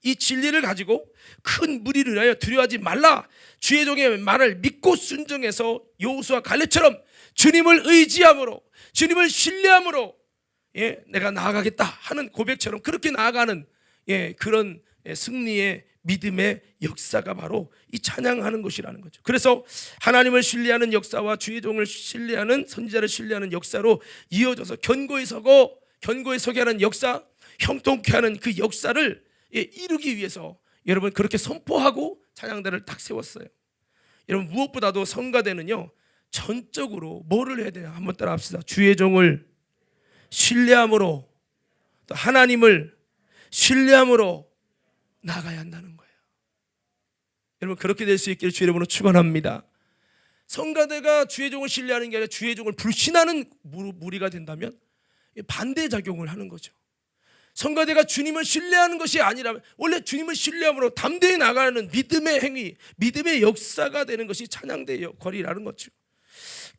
이 진리를 가지고 큰 무리를 위하여 두려워하지 말라. 주의 종의 말을 믿고 순종해서 여호수아 갈렙처럼 주님을 의지함으로, 주님을 신뢰함으로 내가 나아가겠다 하는 고백처럼 그렇게 나아가는 그런 승리의 믿음의 역사가 바로 이 찬양하는 것이라는 거죠. 그래서 하나님을 신뢰하는 역사와 주의 종을 신뢰하는, 선지자를 신뢰하는 역사로 이어져서 견고히 서게 하는 역사, 형통케 하는 그 역사를 이루기 위해서 여러분 그렇게 선포하고 찬양대를 딱 세웠어요. 여러분, 무엇보다도 성가대는요, 전적으로 뭐를 해야 되냐? 한번 따라 합시다. 주의 종을 신뢰함으로, 또 하나님을 신뢰함으로 나가야 한다는 거예요. 여러분, 그렇게 될 수 있기를 주의 이름으로 축원합니다. 성가대가 주의 종을 신뢰하는 게 아니라 주의 종을 불신하는 무리가 된다면 반대작용을 하는 거죠. 성가대가 주님을 신뢰하는 것이 아니라면, 원래 주님을 신뢰함으로 담대히 나가는 믿음의 행위, 믿음의 역사가 되는 것이 찬양대의 역할이라는 거죠.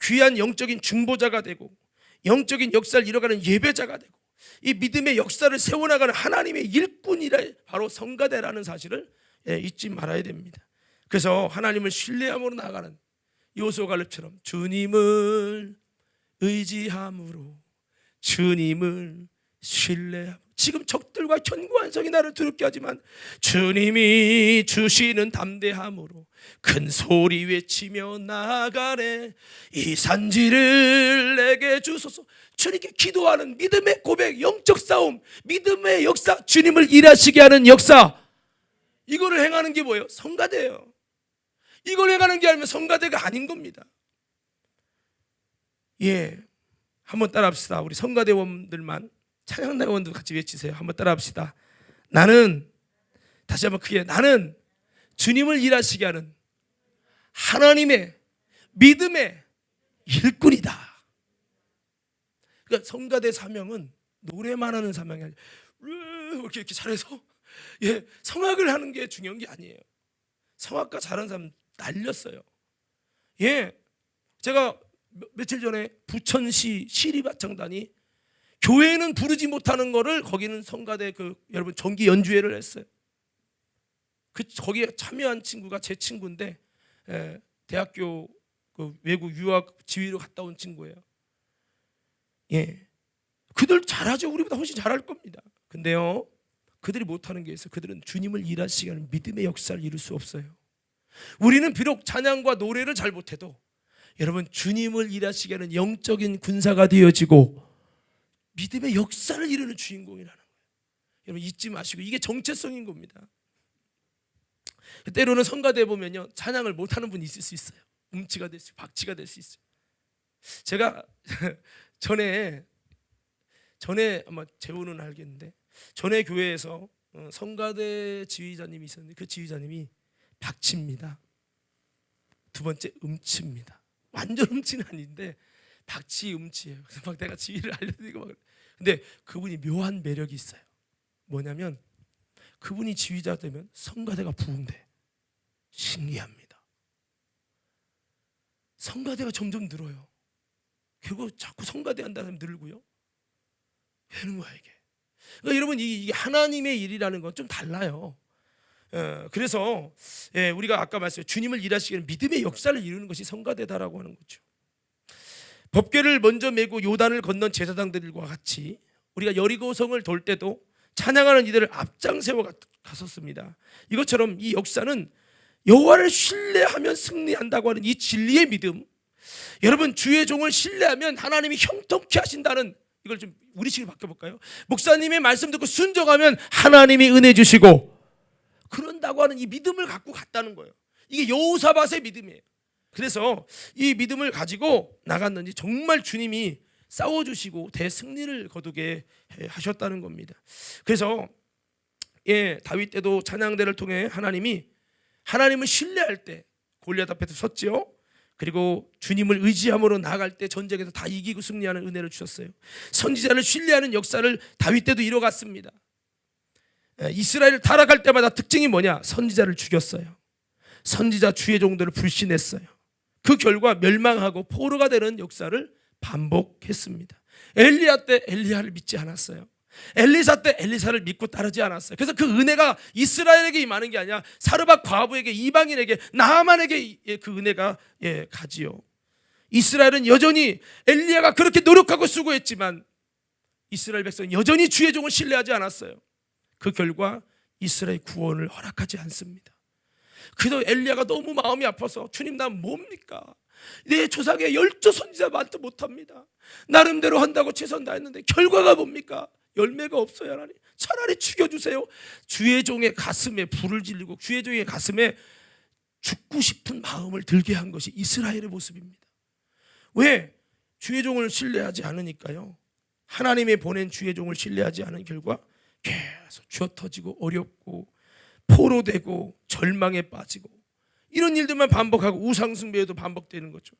귀한 영적인 중보자가 되고 영적인 역사를 이뤄가는 예배자가 되고 이 믿음의 역사를 세워나가는 하나님의 일꾼이라 바로 성가대라는 사실을 잊지 말아야 됩니다. 그래서 하나님을 신뢰함으로 나아가는 여호수아 갈렙처럼 주님을 의지함으로, 주님을 신뢰함으로, 지금 적들과 견고한 성이 나를 두렵게 하지만 주님이 주시는 담대함으로 큰 소리 외치며 나아가네. 이 산지를 내게 주소서. 주님께 기도하는 믿음의 고백, 영적 싸움, 믿음의 역사, 주님을 일하시게 하는 역사, 이거를 행하는 게 뭐예요? 성가대예요. 이걸 행하는 게 아니면 성가대가 아닌 겁니다. 한번 따라합시다. 우리 성가대원들만, 찬양대원도 같이 외치세요. 한번 따라합시다. 나는, 다시 한번 크게, 나는 주님을 일하시게 하는 하나님의 믿음의 일꾼이다. 그러니까 성가대 사명은 노래만 하는 사명이 아니라 이렇게 잘해서 성악을 하는 게 중요한 게 아니에요. 성악가 잘하는 사람 날렸어요. 제가 며칠 전에 부천시 시립합창단이 교회는 부르지 못하는 거를 거기는 성가대 여러분 정기 연주회를 했어요. 거기에 참여한 친구가 제 친구인데 대학교 외국 유학 지휘로 갔다 온 친구예요. 그들 잘하죠. 우리보다 훨씬 잘할 겁니다. 근데요, 그들이 못하는 게 있어요. 그들은 주님을 일하시게 하는 믿음의 역사를 이룰 수 없어요. 우리는 비록 찬양과 노래를 잘 못해도 여러분 주님을 일하시게 하는 영적인 군사가 되어지고 믿음의 역사를 이루는 주인공이라는 거예요. 여러분 잊지 마시고 이게 정체성인 겁니다. 때로는 성가대 보면요, 찬양을 못하는 분이 있을 수 있어요. 음치가 될 수 있어요. 박치가 될 수 있어요. 제가 전에 아마 재호는 알겠는데 전에 교회에서 성가대 지휘자님이 있었는데 그 지휘자님이 박치입니다. 두 번째 음치입니다. 완전 음치는 아닌데 박치 음치예요. 그래서 막 내가 지휘를 알려드리고 막. 근데 그분이 묘한 매력이 있어요. 뭐냐면 그분이 지휘자 되면 성가대가 부흥돼. 신기합니다. 성가대가 점점 늘어요. 결국 자꾸 성가대 한다는 사람이 늘고요. 되는 거야 이게. 그러니까 여러분 이게 하나님의 일이라는 건 좀 달라요. 그래서 우리가 아까 말씀드린 주님을 일하시기 위해 믿음의 역사를 이루는 것이 성가대다라고 하는 거죠. 법궤를 먼저 메고 요단을 건넌 제사장들과 같이 우리가 여리고성을 돌 때도 찬양하는 이들을 앞장 세워 갔었습니다. 이것처럼 이 역사는 여호와를 신뢰하면 승리한다고 하는 이 진리의 믿음, 여러분 주의 종을 신뢰하면 하나님이 형통케 하신다는, 이걸 좀 우리식으로 바꿔볼까요? 목사님의 말씀 듣고 순종하면 하나님이 은혜 주시고 그런다고 하는 이 믿음을 갖고 갔다는 거예요. 이게 여호사밧의 믿음이에요. 그래서 이 믿음을 가지고 나갔는지 정말 주님이 싸워주시고 대승리를 거두게 하셨다는 겁니다. 그래서 다윗 때도 찬양대를 통해 하나님을 신뢰할 때 골리앗 앞에서 섰지요. 그리고 주님을 의지함으로 나아갈 때 전쟁에서 다 이기고 승리하는 은혜를 주셨어요. 선지자를 신뢰하는 역사를 다윗 때도 이뤄갔습니다. 이스라엘을 타락할 때마다 특징이 뭐냐? 선지자를 죽였어요. 선지자 주의 종들을 불신했어요. 그 결과 멸망하고 포로가 되는 역사를 반복했습니다. 엘리야 때 엘리야를 믿지 않았어요. 엘리사 때 엘리사를 믿고 따르지 않았어요. 그래서 그 은혜가 이스라엘에게 임하는 게 아니라 사르밧 과부에게, 이방인에게, 나하만에게 그 은혜가 가지요. 이스라엘은 여전히 엘리야가 그렇게 노력하고 수고했지만 이스라엘 백성은 여전히 주의 종을 신뢰하지 않았어요. 그 결과 이스라엘 구원을 허락하지 않습니다. 그래도 엘리야가 너무 마음이 아파서 주님 난 뭡니까? 내 조상의 12 선지자만도 못합니다. 나름대로 한다고 최선 다했는데 결과가 뭡니까? 열매가 없어요. 하나님 차라리 죽여주세요. 주의 종의 가슴에 불을 질리고 주의 종의 가슴에 죽고 싶은 마음을 들게 한 것이 이스라엘의 모습입니다. 왜? 주의 종을 신뢰하지 않으니까요. 하나님의 보낸 주의 종을 신뢰하지 않은 결과 계속 쥐어터지고 어렵고 포로되고 절망에 빠지고 이런 일들만 반복하고 우상숭배에도 반복되는 거죠.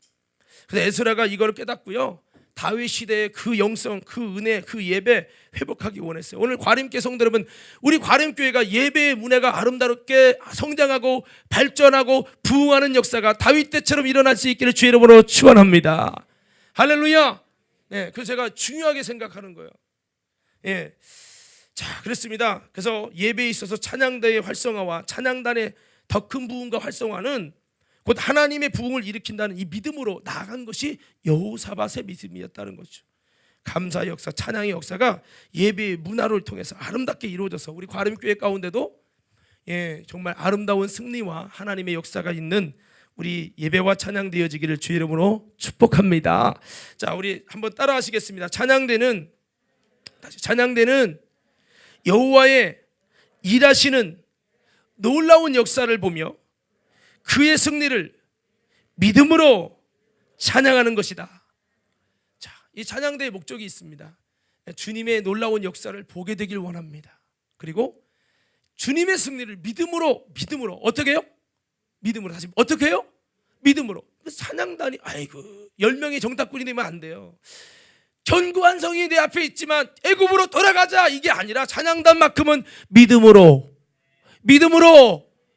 그래서 에스라가 이걸 깨닫고요, 다윗 시대의 그 영성, 그 은혜, 그 예배 회복하기 원했어요. 오늘 과림교회 성도 여러분, 우리 과림교회가 예배의 문화가 아름답게 성장하고 발전하고 부흥하는 역사가 다윗 때처럼 일어날 수 있기를 주의 이름으로 축원합니다. 할렐루야. 그래서 제가 중요하게 생각하는 거예요. 자, 그렇습니다. 그래서 예배에 있어서 찬양대의 활성화와 찬양단의 더 큰 부흥과 활성화는 곧 하나님의 부흥을 일으킨다는 이 믿음으로 나아간 것이 여호사밧의 믿음이었다는 거죠. 감사 역사, 찬양의 역사가 예배의 문화를 통해서 아름답게 이루어져서 우리 과림교회 가운데도 정말 아름다운 승리와 하나님의 역사가 있는 우리 예배와 찬양 되어지기를 주의 이름으로 축복합니다. 자, 우리 한번 따라 하시겠습니다. 찬양대는 여호와의 일하시는 놀라운 역사를 보며 그의 승리를 믿음으로 찬양하는 것이다. 자, 이 찬양대의 목적이 있습니다. 주님의 놀라운 역사를 보게 되길 원합니다. 그리고 주님의 승리를 믿음으로 어떻게 해요? 믿음으로 다시 어떻게 해요? 믿음으로. 찬양단이 아이고 10명의 정탐꾼이 되면 안 돼요. 견고한 성이 내 앞에 있지만 애굽으로 돌아가자 이게 아니라 찬양단만큼은 믿음으로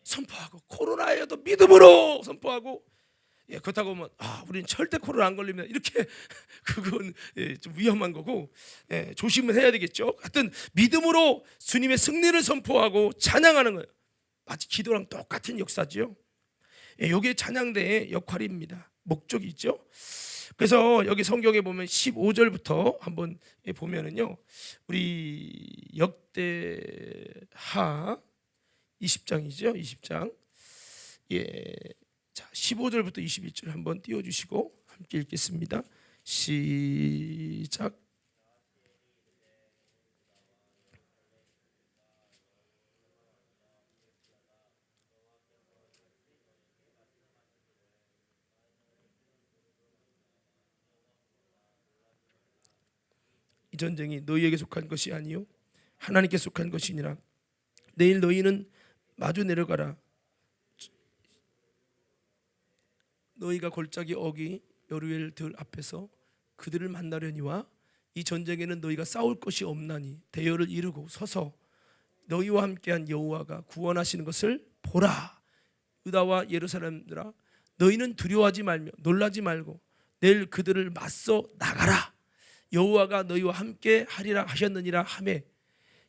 선포하고, 코로나에도 믿음으로 선포하고. 그렇다고 하면 우리는 절대 코로나 안 걸립니다 이렇게 그건 좀 위험한 거고, 조심을 해야 되겠죠. 하여튼 믿음으로 주님의 승리를 선포하고 찬양하는 거예요. 마치 기도랑 똑같은 역사죠. 이게 찬양대의 역할입니다. 목적이 있죠. 그래서 여기 성경에 보면 15절부터 한번 보면은요, 우리 역대하 20장이죠. 20장. 자, 15절부터 21절 한번 띄워주시고 함께 읽겠습니다. 시작. 이 전쟁이 너희에게 속한 것이 아니요 하나님께 속한 것이니라. 내일 너희는 마주 내려가라. 너희가 골짜기 어기 여루엘 들 앞에서 그들을 만나려니와 이 전쟁에는 너희가 싸울 것이 없나니 대열을 이루고 서서 너희와 함께한 여호와가 구원하시는 것을 보라. 유다와 예루살렘들아, 너희는 두려워하지 말며 놀라지 말고 내일 그들을 맞서 나가라. 여호와가 너희와 함께 하리라 하셨느니라 하매,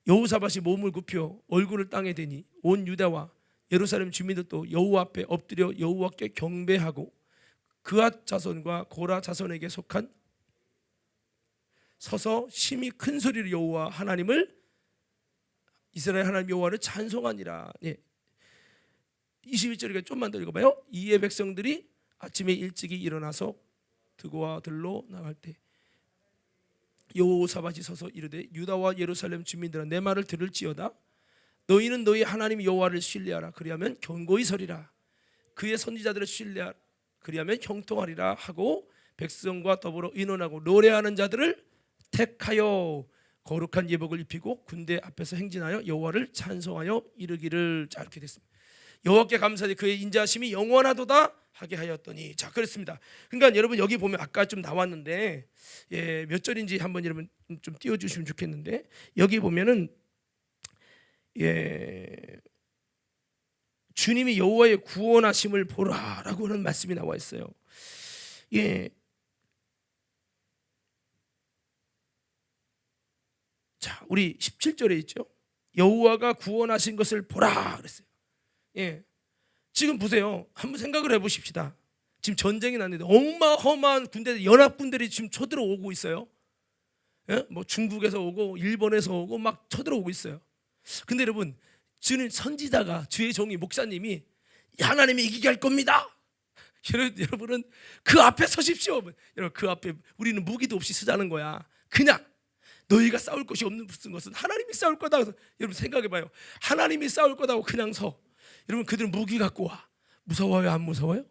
여호사밧이 몸을 굽혀 얼굴을 땅에 대니 온 유다와 예루살렘 주민들도 여호와 앞에 엎드려 여호와께 경배하고 그앗 자손과 고라 자손에게 속한 서서 심히 큰 소리로 여호와 하나님을, 이스라엘 하나님 여호와를 찬송하니라. 21절에 좀만 더 읽어봐요. 이에 백성들이 아침에 일찍이 일어나서 드고와 들로 나갈 때 여호사밧이 서서 이르되 유다와 예루살렘 주민들아, 내 말을 들을지어다. 너희는 너희 하나님 여호와를 신뢰하라. 그리하면 견고히 서리라. 그의 선지자들을 신뢰하라. 그리하면 형통하리라 하고 백성과 더불어 의논하고 노래하는 자들을 택하여 거룩한 예복을 입히고 군대 앞에서 행진하여 여호와를 찬송하여 이르기를. 자, 이렇게 됐습니다. 여호와께 감사하되 그의 인자하심이 영원하도다 하게 하였더니. 자, 그렇습니다. 그러니까 여러분 여기 보면 아까 좀 나왔는데 몇 절인지 한번 여러분 좀 띄워주시면 좋겠는데, 여기 보면은 주님이 여호와의 구원하심을 보라라고 하는 말씀이 나와 있어요. 자, 우리 17절에 있죠. 여호와가 구원하신 것을 보라 그랬어요. 지금 보세요. 한번 생각을 해보십시다. 지금 전쟁이 났는데 어마어마한 군대, 연합군들이 지금 쳐들어오고 있어요. 뭐 중국에서 오고 일본에서 오고 막 쳐들어오고 있어요. 근데 여러분, 주는 선지자가, 주의 종이, 목사님이 하나님이 이기게 할 겁니다. 여러분은 그 앞에 서십시오. 여러분, 그 앞에 우리는 무기도 없이 쓰자는 거야. 그냥 너희가 싸울 것이 없는 것은 하나님이 싸울 거다. 여러분 생각해봐요. 하나님이 싸울 거다고 그냥 서. 여러분, 그들은 무기 갖고 와. 무서워요? 안 무서워요?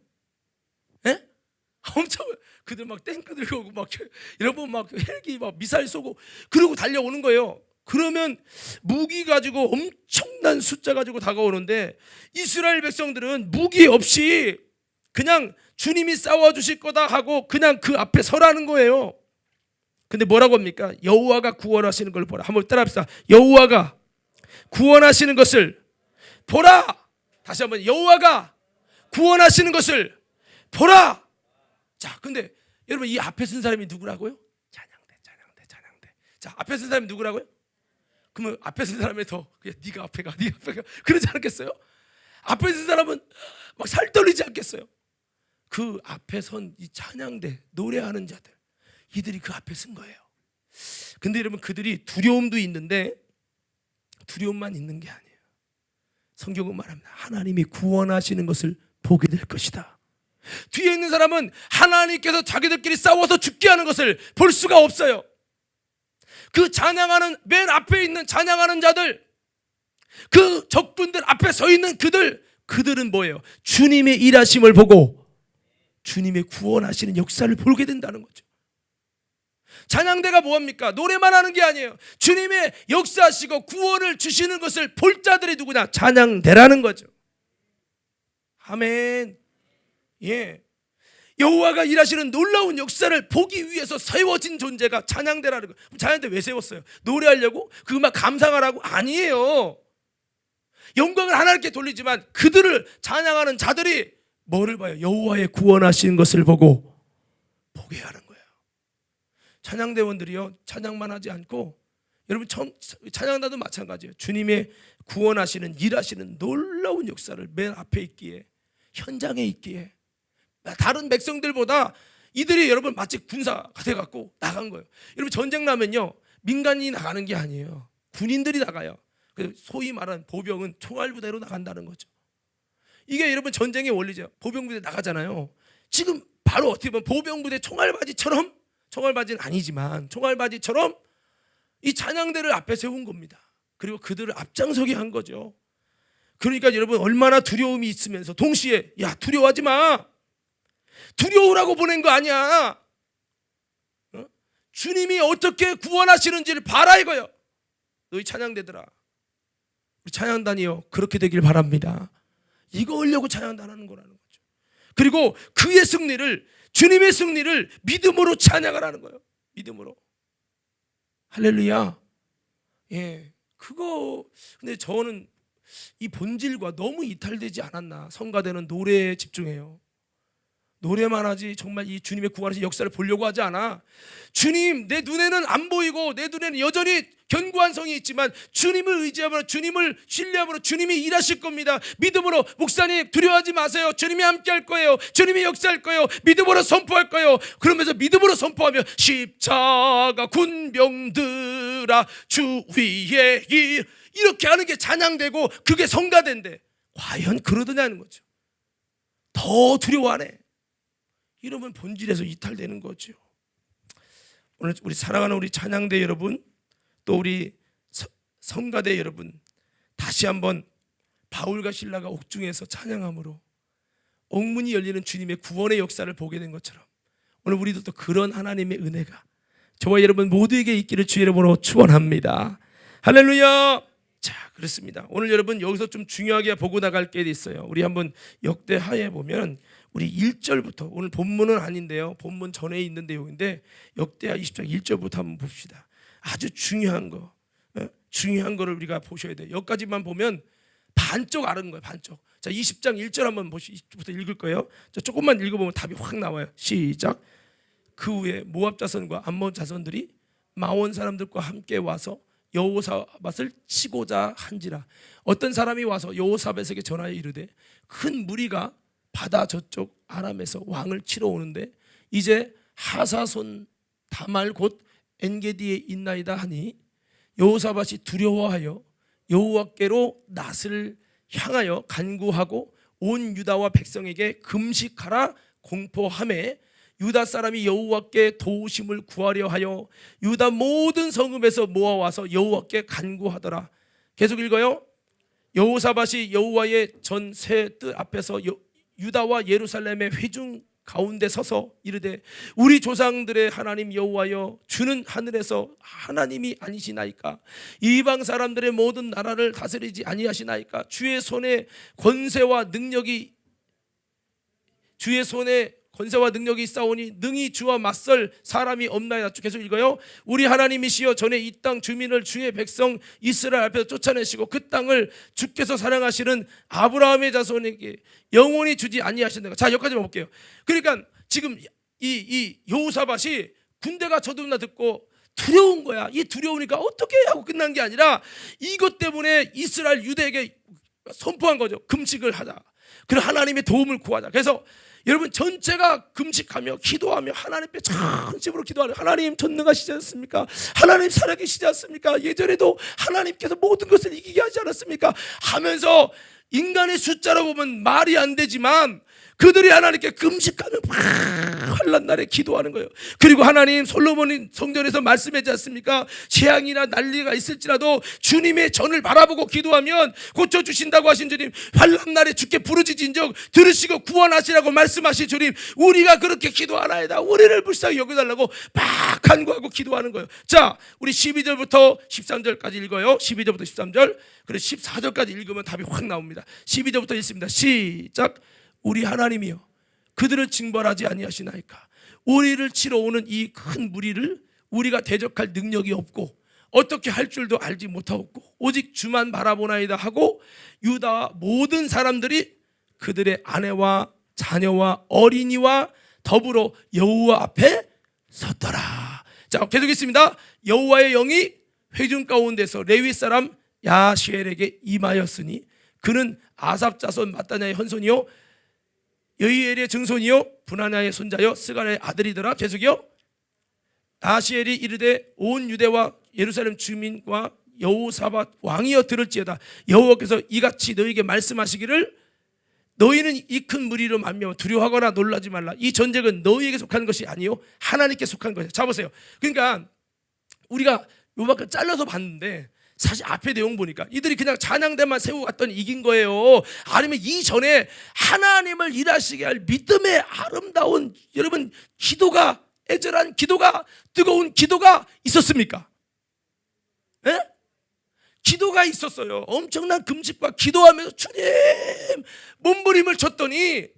엄청. 그들 막 탱크 들고 오고 막 여러분 막 헬기 막 미사일 쏘고 그러고 달려오는 거예요. 그러면 무기 가지고 엄청난 숫자 가지고 다가오는데 이스라엘 백성들은 무기 없이 그냥 주님이 싸워주실 거다 하고 그냥 그 앞에 서라는 거예요. 근데 뭐라고 합니까? 여호와가 구원하시는 걸 보라. 한번 따라합시다. 여호와가 구원하시는 것을 보라. 다시 한번, 여호와가 구원하시는 것을 보라. 자, 근데 여러분, 이 앞에 쓴 사람이 누구라고요? 찬양대. 자, 앞에 쓴 사람이 누구라고요? 그러면 앞에 쓴 사람이 더 그냥 네가 앞에 가 그러지 않겠어요? 앞에 쓴 사람은 막 살떨리지 않겠어요? 그 앞에 선 이 찬양대 노래하는 자들, 이들이 그 앞에 쓴 거예요. 근데 여러분, 그들이 두려움도 있는데 두려움만 있는 게 아니에요. 성경은 말합니다. 하나님이 구원하시는 것을 보게 될 것이다. 뒤에 있는 사람은 하나님께서 자기들끼리 싸워서 죽게 하는 것을 볼 수가 없어요. 그 찬양하는, 맨 앞에 있는 찬양하는 자들, 그 적군들 앞에 서 있는 그들은 뭐예요? 주님의 일하심을 보고 주님의 구원하시는 역사를 보게 된다는 거죠. 찬양대가 뭐합니까? 노래만 하는 게 아니에요. 주님의 역사하시고 구원을 주시는 것을 볼 자들이 누구냐? 찬양대라는 거죠. 아멘. 예, 여호와가 일하시는 놀라운 역사를 보기 위해서 세워진 존재가 찬양대라는 거예요. 그럼 찬양대 왜 세웠어요? 노래하려고? 그 음악 감상하라고? 아니에요. 영광을 하나님께 돌리지만 그들을 찬양하는 자들이 뭐를 봐요? 여호와의 구원하신 것을 보고 보게 하는 거예요. 찬양대원들이요, 찬양만 하지 않고, 여러분 찬양단도 마찬가지예요. 주님의 구원하시는 일하시는 놀라운 역사를 맨 앞에 있기에, 현장에 있기에, 다른 백성들보다 이들이 여러분 마치 군사가 돼갖고 나간 거예요. 여러분 전쟁 나면요, 민간인이 나가는 게 아니에요. 군인들이 나가요. 소위 말하는 보병은 총알부대로 나간다는 거죠. 이게 여러분 전쟁의 원리죠. 보병부대 나가잖아요. 지금 바로 어떻게 보면 보병부대 총알바지처럼, 총알바지는 아니지만 총알바지처럼 이 찬양대를 앞에 세운 겁니다. 그리고 그들을 앞장서게 한 거죠. 그러니까 여러분 얼마나 두려움이 있으면서 동시에 야, 두려워하지 마, 두려우라고 보낸 거 아니야. 주님이 어떻게 구원하시는지를 봐라 이거요. 너희 찬양대들아, 우리 찬양단이요, 그렇게 되길 바랍니다. 이거 하려고 찬양단하는 거라는 거죠. 그리고 그의 승리를, 주님의 승리를 믿음으로 찬양하라는 거예요. 믿음으로. 할렐루야. 예, 그거 근데 저는 이 본질과 너무 이탈되지 않았나. 성가대는 노래에 집중해요. 노래만 하지 정말 이 주님의 구원하신 역사를 보려고 하지 않아. 주님, 내 눈에는 안 보이고 내 눈에는 여전히 견고한 성이 있지만 주님을 의지함으로, 주님을 신뢰함으로 주님이 일하실 겁니다. 믿음으로, 목사님 두려워하지 마세요. 주님이 함께 할 거예요. 주님이 역사할 거예요. 믿음으로 선포할 거예요. 그러면서 믿음으로 선포하며 십자가 군병들아 주 위에 이렇게 하는 게 찬양되고 그게 성가대인데 과연 그러더냐는 거죠. 더 두려워하네. 이러면 본질에서 이탈되는 거죠. 오늘 우리 사랑하는 우리 찬양대 여러분, 또 우리 성가대 여러분, 다시 한번 바울과 실라가 옥중에서 찬양함으로 옥문이 열리는 주님의 구원의 역사를 보게 된 것처럼 오늘 우리도 또 그런 하나님의 은혜가 저와 여러분 모두에게 있기를 주의 이름으로 축원합니다. 할렐루야. 자, 그렇습니다. 오늘 여러분 여기서 좀 중요하게 보고 나갈 게 있어요. 우리 한번 역대하에 보면 우리 1절부터, 오늘 본문은 아닌데요, 본문 전에 있는 내용인데 역대하 20장 1절부터 한번 봅시다. 아주 중요한 거, 중요한 거를 우리가 보셔야 돼요. 여기까지만 보면 반쪽 아는 거예요. 반쪽. 자, 20장 1절 한번 보시부터 읽을 거예요. 자, 조금만 읽어보면 답이 확 나와요. 시작. 그 후에 모압 자손과 암몬 자손들이 마온 사람들과 함께 와서 여호사밧을 치고자 한지라. 어떤 사람이 와서 여호사밧에게 전하여 이르되 큰 무리가 바다 저쪽 아람에서 왕을 치러 오는데 이제 하사손 다말 곧 엔게디에 있나이다 하니 여호사밧이 두려워하여 여호와께로 낫을 향하여 간구하고 온 유다와 백성에게 금식하라 공포하매 유다 사람이 여호와께 도우심을 구하려 하여 유다 모든 성읍에서 모아와서 여호와께 간구하더라. 계속 읽어요. 여호사밧이 여호와의 전 새 뜰 앞에서 유다와 예루살렘의 회중 가운데 서서 이르되 우리 조상들의 하나님 여호와여, 주는 하늘에서 하나님이 아니시나이까? 이방 사람들의 모든 나라를 다스리지 아니하시나이까? 주의 손에 권세와 능력이 있사오니 능히 주와 맞설 사람이 없나이다. 계속 읽어요. 우리 하나님이시여, 전에 이 땅 주민을 주의 백성 이스라엘 앞에서 쫓아내시고 그 땅을 주께서 사랑하시는 아브라함의 자손에게 영원히 주지 아니하신다. 자, 여기까지만 볼게요. 그러니까 지금 이 여호사밧이 군대가 저들나 듣고 두려운 거야. 이 두려우니까 어떻게 하고 끝난 게 아니라 이것 때문에 이스라엘 유대에게 선포한 거죠. 금식을 하자. 그리고 하나님의 도움을 구하자. 그래서 여러분 전체가 금식하며 기도하며 하나님께 전심으로 기도하려. 하나님 전능하시지 않습니까? 하나님 살아계시지 않습니까? 예전에도 하나님께서 모든 것을 이기게 하지 않았습니까? 하면서 인간의 숫자로 보면 말이 안 되지만 그들이 하나님께 금식하며 환난 날에 기도하는 거예요. 그리고 하나님 솔로몬이 성전에서 말씀하지 않습니까? 재앙이나 난리가 있을지라도 주님의 전을 바라보고 기도하면 고쳐주신다고 하신 주님, 환난 날에 주께 부르짖은적 들으시고 구원하시라고 말씀하신 주님, 우리가 그렇게 기도하나이다. 우리를 불쌍히 여겨달라고 막 간구하고 기도하는 거예요. 자, 우리 12절부터 13절까지 읽어요. 12절부터 13절, 그리고 14절까지 읽으면 답이 확 나옵니다. 12절부터 읽습니다. 시작. 우리 하나님이여, 그들을 징벌하지 아니하시나이까. 우리를 치러 오는 이 큰 무리를 우리가 대적할 능력이 없고 어떻게 할 줄도 알지 못하고 오직 주만 바라보나이다 하고 유다 모든 사람들이 그들의 아내와 자녀와 어린이와 더불어 여호와 앞에 섰더라. 자, 계속했습니다. 여호와의 영이 회중 가운데서 레위 사람 야시엘에게 임하였으니 그는 아삽 자손 마따냐의 현손이요 여이엘의 증손이요 분하냐의 손자요 스가랴의 아들이더라. 계속이요. 야시엘이 이르되 온 유대와 예루살렘 주민과 여호사밧 왕이여 들을지어다. 여호와께서 이같이 너희에게 말씀하시기를 너희는 이 큰 무리로 만명 두려워하거나 놀라지 말라. 이 전쟁은 너희에게 속한 것이 아니요 하나님께 속한 것이야. 자 보세요. 그러니까 우리가 요만큼 잘라서 봤는데 사실 앞에 내용 보니까 이들이 그냥 찬양대만 세우고 갔더니 이긴 거예요. 아니면 이전에 하나님을 일하시게 할 믿음의 아름다운 여러분 기도가 애절한 기도가 뜨거운 기도가 있었습니까? 예? 기도가 있었어요. 엄청난 금식과 기도하면서 주님 몸부림을 쳤더니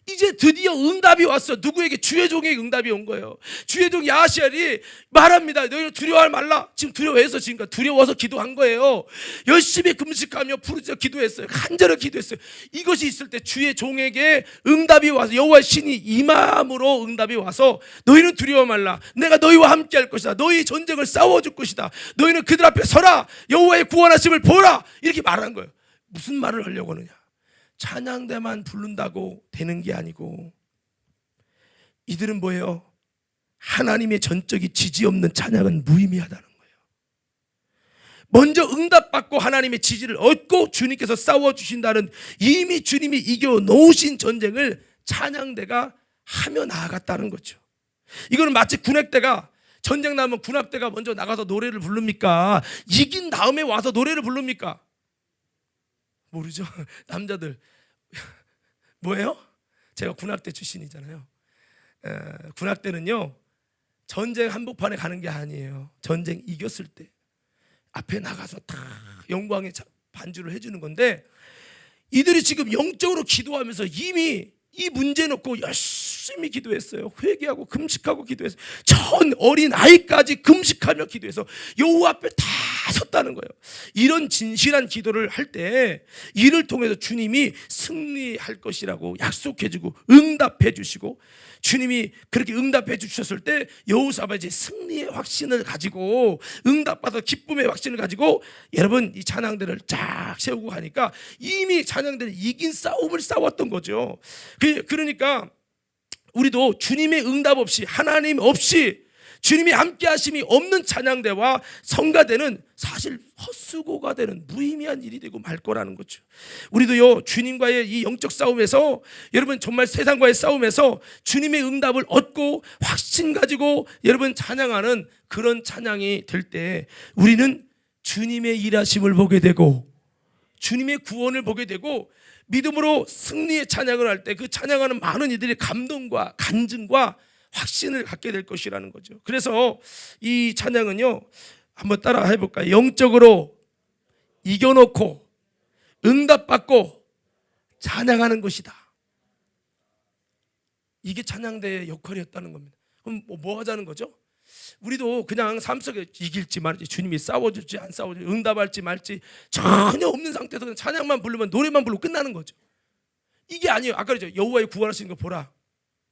이제 드디어 응답이 왔어. 누구에게? 주의 종에게 응답이 온 거예요. 주의 종 야시엘이 말합니다. 너희는 두려워하지 말라. 지금 두려워해서 지금까지 두려워서 기도한 거예요. 열심히 금식하며 부르짖어 기도했어요. 간절히 기도했어요. 이것이 있을 때 주의 종에게 응답이 와서 여호와의 신이 임함으로 응답이 와서 너희는 두려워 말라. 내가 너희와 함께 할 것이다. 너희 전쟁을 싸워줄 것이다. 너희는 그들 앞에 서라. 여호와의 구원하심을 보라. 이렇게 말한 거예요. 무슨 말을 하려고 하느냐? 찬양대만 부른다고 되는 게 아니고 이들은 뭐예요? 하나님의 전적인 지지 없는 찬양은 무의미하다는 거예요. 먼저 응답받고 하나님의 지지를 얻고 주님께서 싸워주신다는 이미 주님이 이겨놓으신 전쟁을 찬양대가 하며 나아갔다는 거죠. 이거는 마치 군악대가 전쟁 나면 군악대가 먼저 나가서 노래를 부릅니까? 이긴 다음에 와서 노래를 부릅니까? 모르죠. 남자들 뭐예요? 제가 군악대 출신이잖아요. 군악대는요 전쟁 한복판에 가는 게 아니에요. 전쟁 이겼을 때 앞에 나가서 다 영광의 반주를 해주는 건데 이들이 지금 영적으로 기도하면서 이미 이 문제 놓고 열심히 기도했어요. 회개하고 금식하고 기도했어요. 전 어린 아이까지 금식하며 기도해서 여호와 앞에 다 섰다는 거예요. 이런 진실한 기도를 할 때 이를 통해서 주님이 승리할 것이라고 약속해주고 응답해 주시고 주님이 그렇게 응답해 주셨을 때 여호사밧이 승리의 확신을 가지고 응답받아 기쁨의 확신을 가지고 여러분 이 찬양대를 쫙 세우고 가니까 이미 찬양대를 이긴 싸움을 싸웠던 거죠. 그러니까 우리도 주님의 응답 없이 하나님 없이 주님이 함께 하심이 없는 찬양대와 성가대는 사실 헛수고가 되는 무의미한 일이 되고 말 거라는 거죠. 우리도요 주님과의 이 영적 싸움에서 여러분 정말 세상과의 싸움에서 주님의 응답을 얻고 확신 가지고 여러분 찬양하는 그런 찬양이 될 때 우리는 주님의 일하심을 보게 되고 주님의 구원을 보게 되고 믿음으로 승리의 찬양을 할 때 그 찬양하는 많은 이들의 감동과 간증과 확신을 갖게 될 것이라는 거죠. 그래서 이 찬양은요 한번 따라 해볼까요? 영적으로 이겨놓고 응답받고 찬양하는 것이다. 이게 찬양대의 역할이었다는 겁니다. 그럼 뭐 하자는 거죠? 우리도 그냥 삶 속에 이길지 말지 주님이 싸워줄지 안 싸워줄지 응답할지 말지 전혀 없는 상태에서 그냥 찬양만 부르면 노래만 부르고 끝나는 거죠. 이게 아니에요. 아까 그랬죠. 여호와의 구원하시는 거 보라.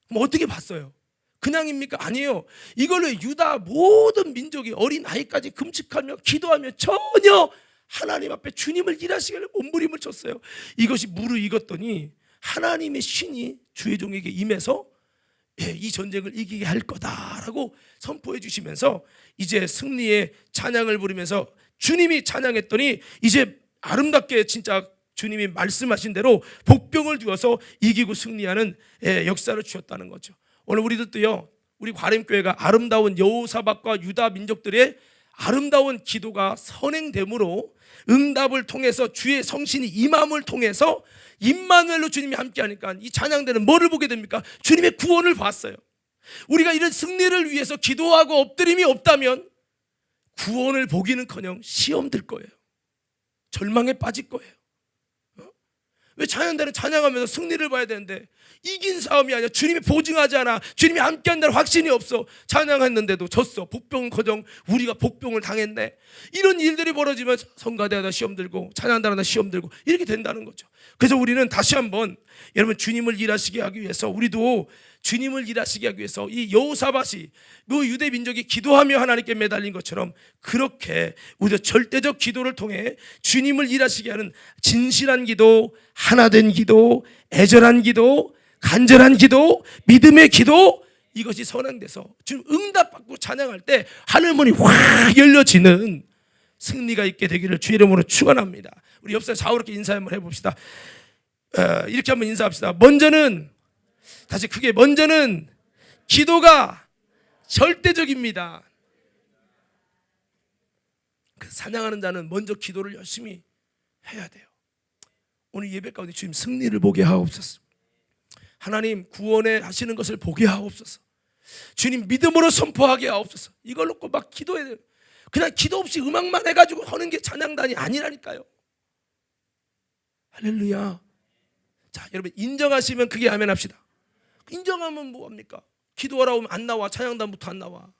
그럼 어떻게 봤어요? 그냥입니까? 아니에요. 이걸로 유다 모든 민족이 어린 아이까지 금식하며 기도하며 전혀 하나님 앞에 주님을 일하시기를 몸부림을 쳤어요. 이것이 무르익었더니 하나님의 신이 주의 종에게 임해서 이 전쟁을 이기게 할 거다라고 선포해 주시면서 이제 승리의 찬양을 부르면서 주님이 찬양했더니 이제 아름답게 진짜 주님이 말씀하신 대로 복병을 두어서 이기고 승리하는 역사를 주셨다는 거죠. 오늘 우리들도요 우리 과림교회가 아름다운 여호사밧과 유다 민족들의 아름다운 기도가 선행됨으로 응답을 통해서 주의 성신이 임함을 통해서 임마누엘로 주님이 함께하니까 이 찬양대는 뭐를 보게 됩니까? 주님의 구원을 봤어요. 우리가 이런 승리를 위해서 기도하고 엎드림이 없다면 구원을 보기는커녕 시험 들 거예요. 절망에 빠질 거예요. 왜 찬양대는 찬양하면서 승리를 봐야 되는데 이긴 싸움이 아니야. 주님이 보증하지 않아. 주님이 함께한다는 확신이 없어. 찬양했는데도 졌어. 복병커녕 우리가 복병을 당했네. 이런 일들이 벌어지면 성가대하다 시험 들고 찬양하다 시험 들고 이렇게 된다는 거죠. 그래서 우리는 다시 한번 여러분 주님을 일하시게 하기 위해서 우리도 주님을 일하시게 하기 위해서 이 여호사밧이 그 유대 민족이 기도하며 하나님께 매달린 것처럼 그렇게 우리도 절대적 기도를 통해 주님을 일하시게 하는 진실한 기도, 하나된 기도, 애절한 기도, 간절한 기도, 믿음의 기도, 이것이 선행돼서 지금 응답받고 찬양할 때 하늘문이 확 열려지는 승리가 있게 되기를 주의 이름으로 축원합니다. 우리 옆에서 좌우롭게 인사 한번 해봅시다. 이렇게 한번 인사합시다. 먼저는 다시 크게, 먼저는 기도가 절대적입니다. 그래서 찬양하는 자는 먼저 기도를 열심히 해야 돼요. 오늘 예배 가운데 주님 승리를 보게 하옵소서. 하나님 구원에 하시는 것을 보게 하옵소서. 주님 믿음으로 선포하게 하옵소서. 이걸 놓고 막 기도해야 돼요. 그냥 기도 없이 음악만 해가지고 하는 게 찬양단이 아니라니까요. 할렐루야. 자, 여러분 인정하시면 그게 아멘 합시다. 인정하면 뭐합니까? 기도하라 오면 안 나와. 찬양단부터 안 나와.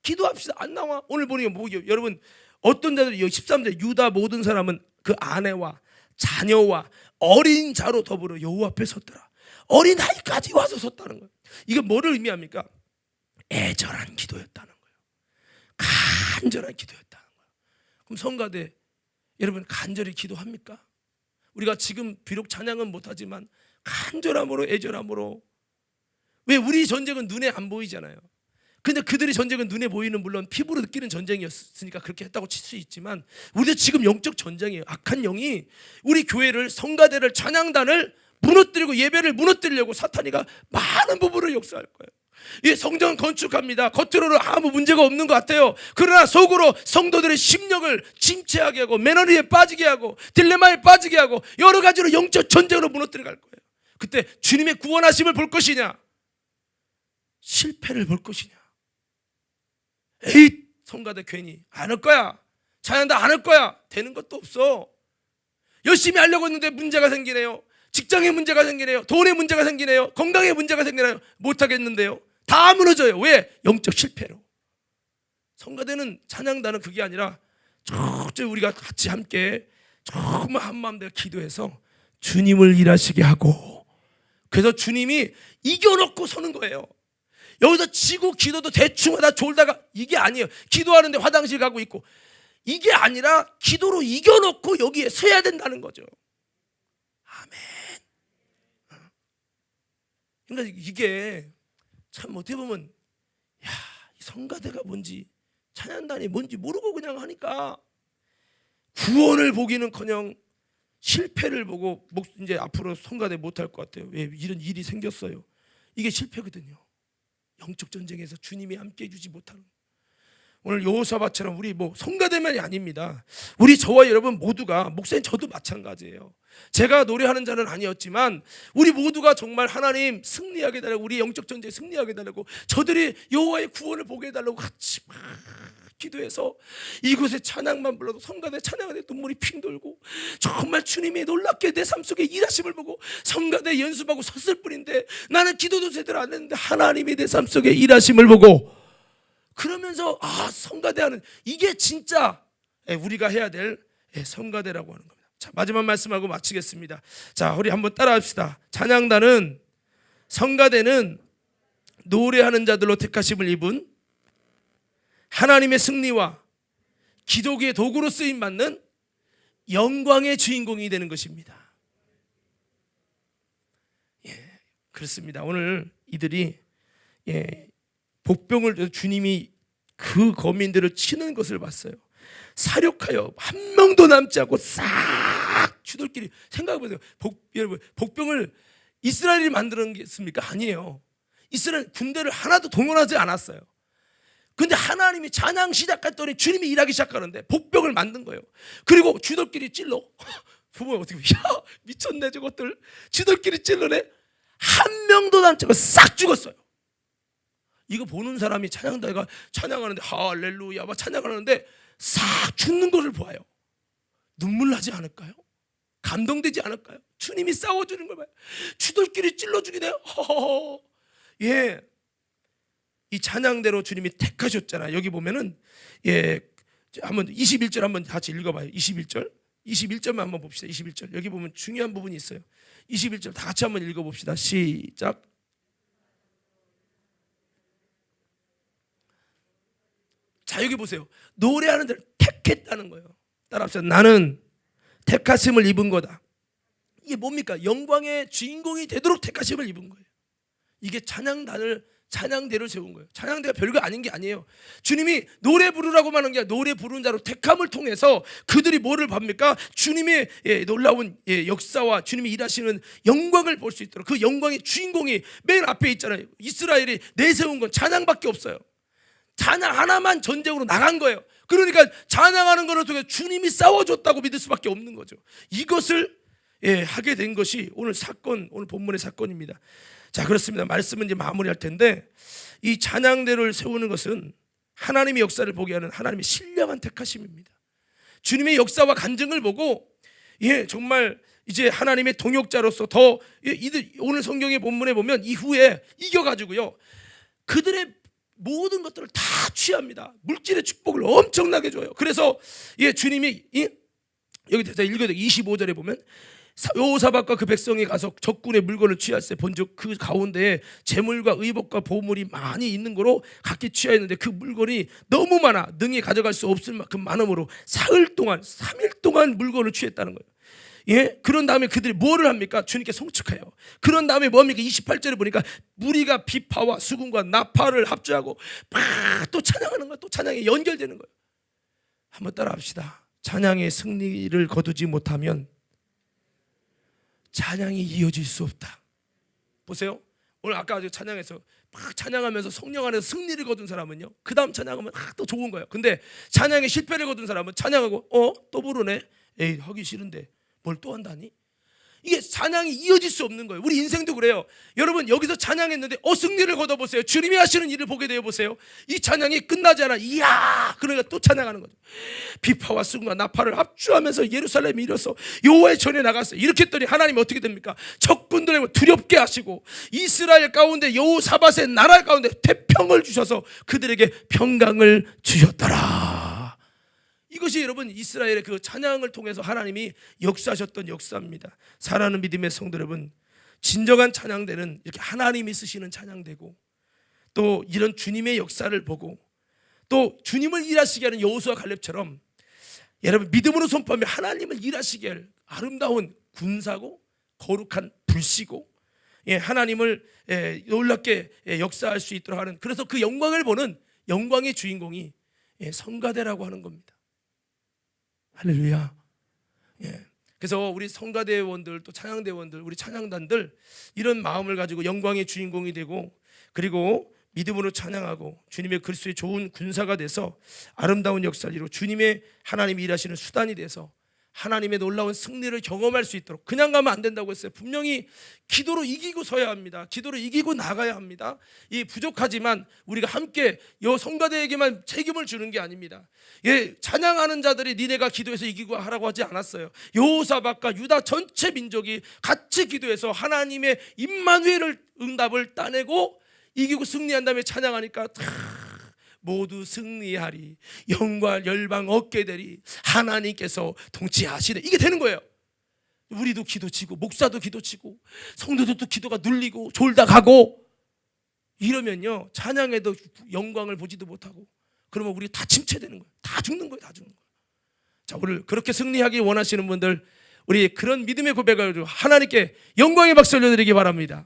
기도합시다. 안 나와. 오늘 보니까 뭐예요? 여러분 어떤 자들이 13절 유다 모든 사람은 그 아내와 자녀와 어린 자로 더불어 여호와 앞에 섰더라. 어린 아이까지 와서 섰다는 거예요. 이게 뭐를 의미합니까? 애절한 기도였다는 거예요. 간절한 기도였다는 거예요. 그럼 성가대 여러분 간절히 기도합니까? 우리가 지금 비록 찬양은 못하지만 간절함으로 애절함으로. 왜 우리 전쟁은 눈에 안 보이잖아요. 근데 그들의 전쟁은 눈에 보이는 물론 피부로 느끼는 전쟁이었으니까 그렇게 했다고 칠 수 있지만 우리도 지금 영적 전쟁이에요. 악한 영이 우리 교회를 성가대를 찬양단을 무너뜨리고 예배를 무너뜨리려고 사탄이가 많은 부분을 역사할 거예요. 이 성전 건축합니다. 겉으로는 아무 문제가 없는 것 같아요. 그러나 속으로 성도들의 심령을 침체하게 하고 매너리에 빠지게 하고 딜레마에 빠지게 하고 여러 가지로 영적 전쟁으로 무너뜨려 갈 거예요. 그때 주님의 구원하심을 볼 것이냐 실패를 볼 것이냐. 에이 성가대 괜히 안 할 거야. 찬양다 안 할 거야. 되는 것도 없어. 열심히 하려고 했는데 문제가 생기네요. 직장에 문제가 생기네요. 돈에 문제가 생기네요. 건강에 문제가 생기네요. 못하겠는데요. 다 무너져요. 왜? 영적 실패로. 성가대는 찬양단은 그게 아니라 철저히 우리가 같이 함께 정말 한마음 내가 기도해서 주님을 일하시게 하고 그래서 주님이 이겨놓고 서는 거예요. 여기서 지고 기도도 대충 하다 졸다가 이게 아니에요. 기도하는데 화장실 가고 있고 이게 아니라 기도로 이겨놓고 여기에 서야 된다는 거죠. 아멘. 그러니까 이게 참 어떻게 보면 야, 이 성가대가 뭔지 찬양단이 뭔지 모르고 그냥 하니까 구원을 보기는커녕 실패를 보고 이제 앞으로 성가대 못할 것 같아요. 왜 이런 일이 생겼어요. 이게 실패거든요. 영적 전쟁에서 주님이 함께해 주지 못하는. 오늘 여호사밧처럼 우리 뭐 성가대만이 아닙니다. 우리 저와 여러분 모두가 목사님 저도 마찬가지예요. 제가 노래하는 자는 아니었지만 우리 모두가 정말 하나님 승리하게 달라고 우리 영적 전쟁에 승리하게 달라고 저들이 여호와의 구원을 보게 해달라고 같이 막 기도해서 이곳에 찬양만 불러도 성가대 찬양하는데 눈물이 핑 돌고 정말 주님이 놀랍게 내 삶 속에 일하심을 보고 성가대 연습하고 섰을 뿐인데 나는 기도도 제대로 안 했는데 하나님이 내 삶 속에 일하심을 보고 그러면서 아 성가대하는 이게 진짜 우리가 해야 될 성가대라고 하는 겁니다. 자, 마지막 말씀하고 마치겠습니다. 자, 우리 한번 따라합시다. 찬양단은 성가대는 노래하는 자들로 택하심을 입은 하나님의 승리와 기독의 도구로 쓰임 받는 영광의 주인공이 되는 것입니다. 예, 그렇습니다. 오늘 이들이 복병을 주님이 그 거민들을 치는 것을 봤어요. 사륙하여 한 명도 남지 않고 싹 주들끼리 생각해보세요. 여러분 복병을 이스라엘이 만들었습니까? 아니에요. 이스라엘 군대를 하나도 동원하지 않았어요. 근데 하나님이 찬양 시작했더니 주님이 일하기 시작하는데 복병을 만든 거예요. 그리고 주들끼리 찔러. 부모가 어떻게 야 미쳤네 저것들. 주들끼리 찔러내. 한 명도 남지 않고 싹 죽었어요. 이거 보는 사람이 찬양다가 찬양하는데 할렐루야 막 찬양하는데 싹 죽는 것을 보아요. 눈물 나지 않을까요? 감동되지 않을까요? 주님이 싸워주는 걸 봐요. 주들끼리 찔러 죽이네. 허허허. 예, 이 찬양대로 주님이 택하셨잖아요. 여기 보면은 한번 21절 한번 같이 읽어봐요. 21절만 한번 봅시다. 21절 여기 보면 중요한 부분이 있어요. 21절 다 같이 한번 읽어봅시다. 시작. 자, 여기 보세요. 노래하는 데를 택했다는 거예요. 따라합시다. 나는 택하심을 입은 거다. 이게 뭡니까? 영광의 주인공이 되도록 택하심을 입은 거예요. 이게 찬양대를 세운 거예요. 찬양대가 별거 아닌 게 아니에요. 주님이 노래 부르라고 하는 게 아니라 노래 부르는 자로 택함을 통해서 그들이 뭐를 봅니까? 주님의 놀라운 역사와 주님이 일하시는 영광을 볼 수 있도록, 그 영광의 주인공이 맨 앞에 있잖아요. 이스라엘이 내세운 건 찬양밖에 없어요. 찬양 하나만 전쟁으로 나간 거예요. 그러니까 찬양하는 것을 통해 주님이 싸워줬다고 믿을 수밖에 없는 거죠. 이것을 하게 된 것이 오늘 본문의 사건입니다. 자, 그렇습니다. 말씀은 이제 마무리할 텐데, 이 찬양대를 세우는 것은 하나님의 역사를 보게 하는 하나님의 신령한 택하심입니다. 주님의 역사와 간증을 보고 정말 이제 하나님의 동역자로서 더 오늘 성경의 본문에 보면 이후에 이겨가지고요, 그들의 모든 것들을 다 취합니다. 물질의 축복을 엄청나게 줘요. 그래서 주님이 여기 대사 읽어도 25절에 보면 여호사밧과 그 백성이 가서 적군의 물건을 취할세 본즉 그 가운데에 재물과 의복과 보물이 많이 있는 거로 각기 취하였는데 그 물건이 너무 많아 능히 가져갈 수 없을 만큼 많음으로 3일 동안 물건을 취했다는 거예요. 그런 다음에 그들이 뭐를 합니까? 주님께 송축해요. 그런 다음에 뭡니까? 28절에 보니까 무리가 비파와 수금과 나팔을 합주하고 또 찬양하는 거야. 또 찬양에 연결되는 거예요. 한번 따라합시다. 찬양의 승리를 거두지 못하면 찬양이 이어질 수 없다. 보세요. 오늘 아까 찬양에서 막 찬양하면서 성령 안에서 승리를 거둔 사람은요, 그 다음 찬양하면 또 좋은 거예요. 근데 찬양에 실패를 거둔 사람은 찬양하고 또 부르네. 에이, 하기 싫은데 뭘 또 한다니? 이게 찬양이 이어질 수 없는 거예요. 우리 인생도 그래요. 여러분, 여기서 찬양했는데 승리를 거둬보세요. 주님이 하시는 일을 보게 되어 보세요. 이 찬양이 끝나지 않아. 이야, 그러니까 또 찬양하는 거죠. 비파와 수금과 나팔을 합주하면서 예루살렘에 이르러서 여호와의 전에 나갔어요. 이렇게 했더니 하나님이 어떻게 됩니까? 적군들을 두렵게 하시고 이스라엘 가운데 여호사밧의 나라 가운데 태평을 주셔서 그들에게 평강을 주셨더라. 이것이 여러분 이스라엘의 그 찬양을 통해서 하나님이 역사하셨던 역사입니다. 사랑하는 믿음의 성도 여러분, 진정한 찬양대는 이렇게 하나님이 쓰시는 찬양대고, 또 이런 주님의 역사를 보고 또 주님을 일하시게 하는 여호수아 갈렙처럼 여러분 믿음으로 선포하며 하나님을 일하시게 할 아름다운 군사고 거룩한 불씨고 하나님을 놀랍게 역사할 수 있도록 하는, 그래서 그 영광을 보는 영광의 주인공이 성가대라고 하는 겁니다. 할렐루야. 그래서 우리 성가대원들, 또 찬양대원들, 우리 찬양단들 이런 마음을 가지고 영광의 주인공이 되고, 그리고 믿음으로 찬양하고 주님의 그리스도의 좋은 군사가 돼서 아름다운 역사를 이루고 주님의 하나님이 일하시는 수단이 돼서 하나님의 놀라운 승리를 경험할 수 있도록, 그냥 가면 안 된다고 했어요. 분명히 기도로 이기고 서야 합니다. 기도로 이기고 나가야 합니다. 이 부족하지만 우리가 함께 성가대에게만 책임을 주는 게 아닙니다. 찬양하는 자들이 니네가 기도해서 이기고 하라고 하지 않았어요. 여호사밧과 유다 전체 민족이 같이 기도해서 하나님의 임마누엘을 응답을 따내고 이기고 승리한 다음에 찬양하니까 모두 승리하리, 영과 열방 얻게 되리, 하나님께서 통치하시네, 이게 되는 거예요. 우리도 기도치고 목사도 기도치고 성도들도 기도가 눌리고 졸다 가고 이러면요, 찬양에도 영광을 보지도 못하고, 그러면 우리 다 침체되는 거예요. 다 죽는 거예요. 자, 오늘 그렇게 승리하기 원하시는 분들, 우리 그런 믿음의 고백을 하나님께 영광의 박수 올려드리기 바랍니다.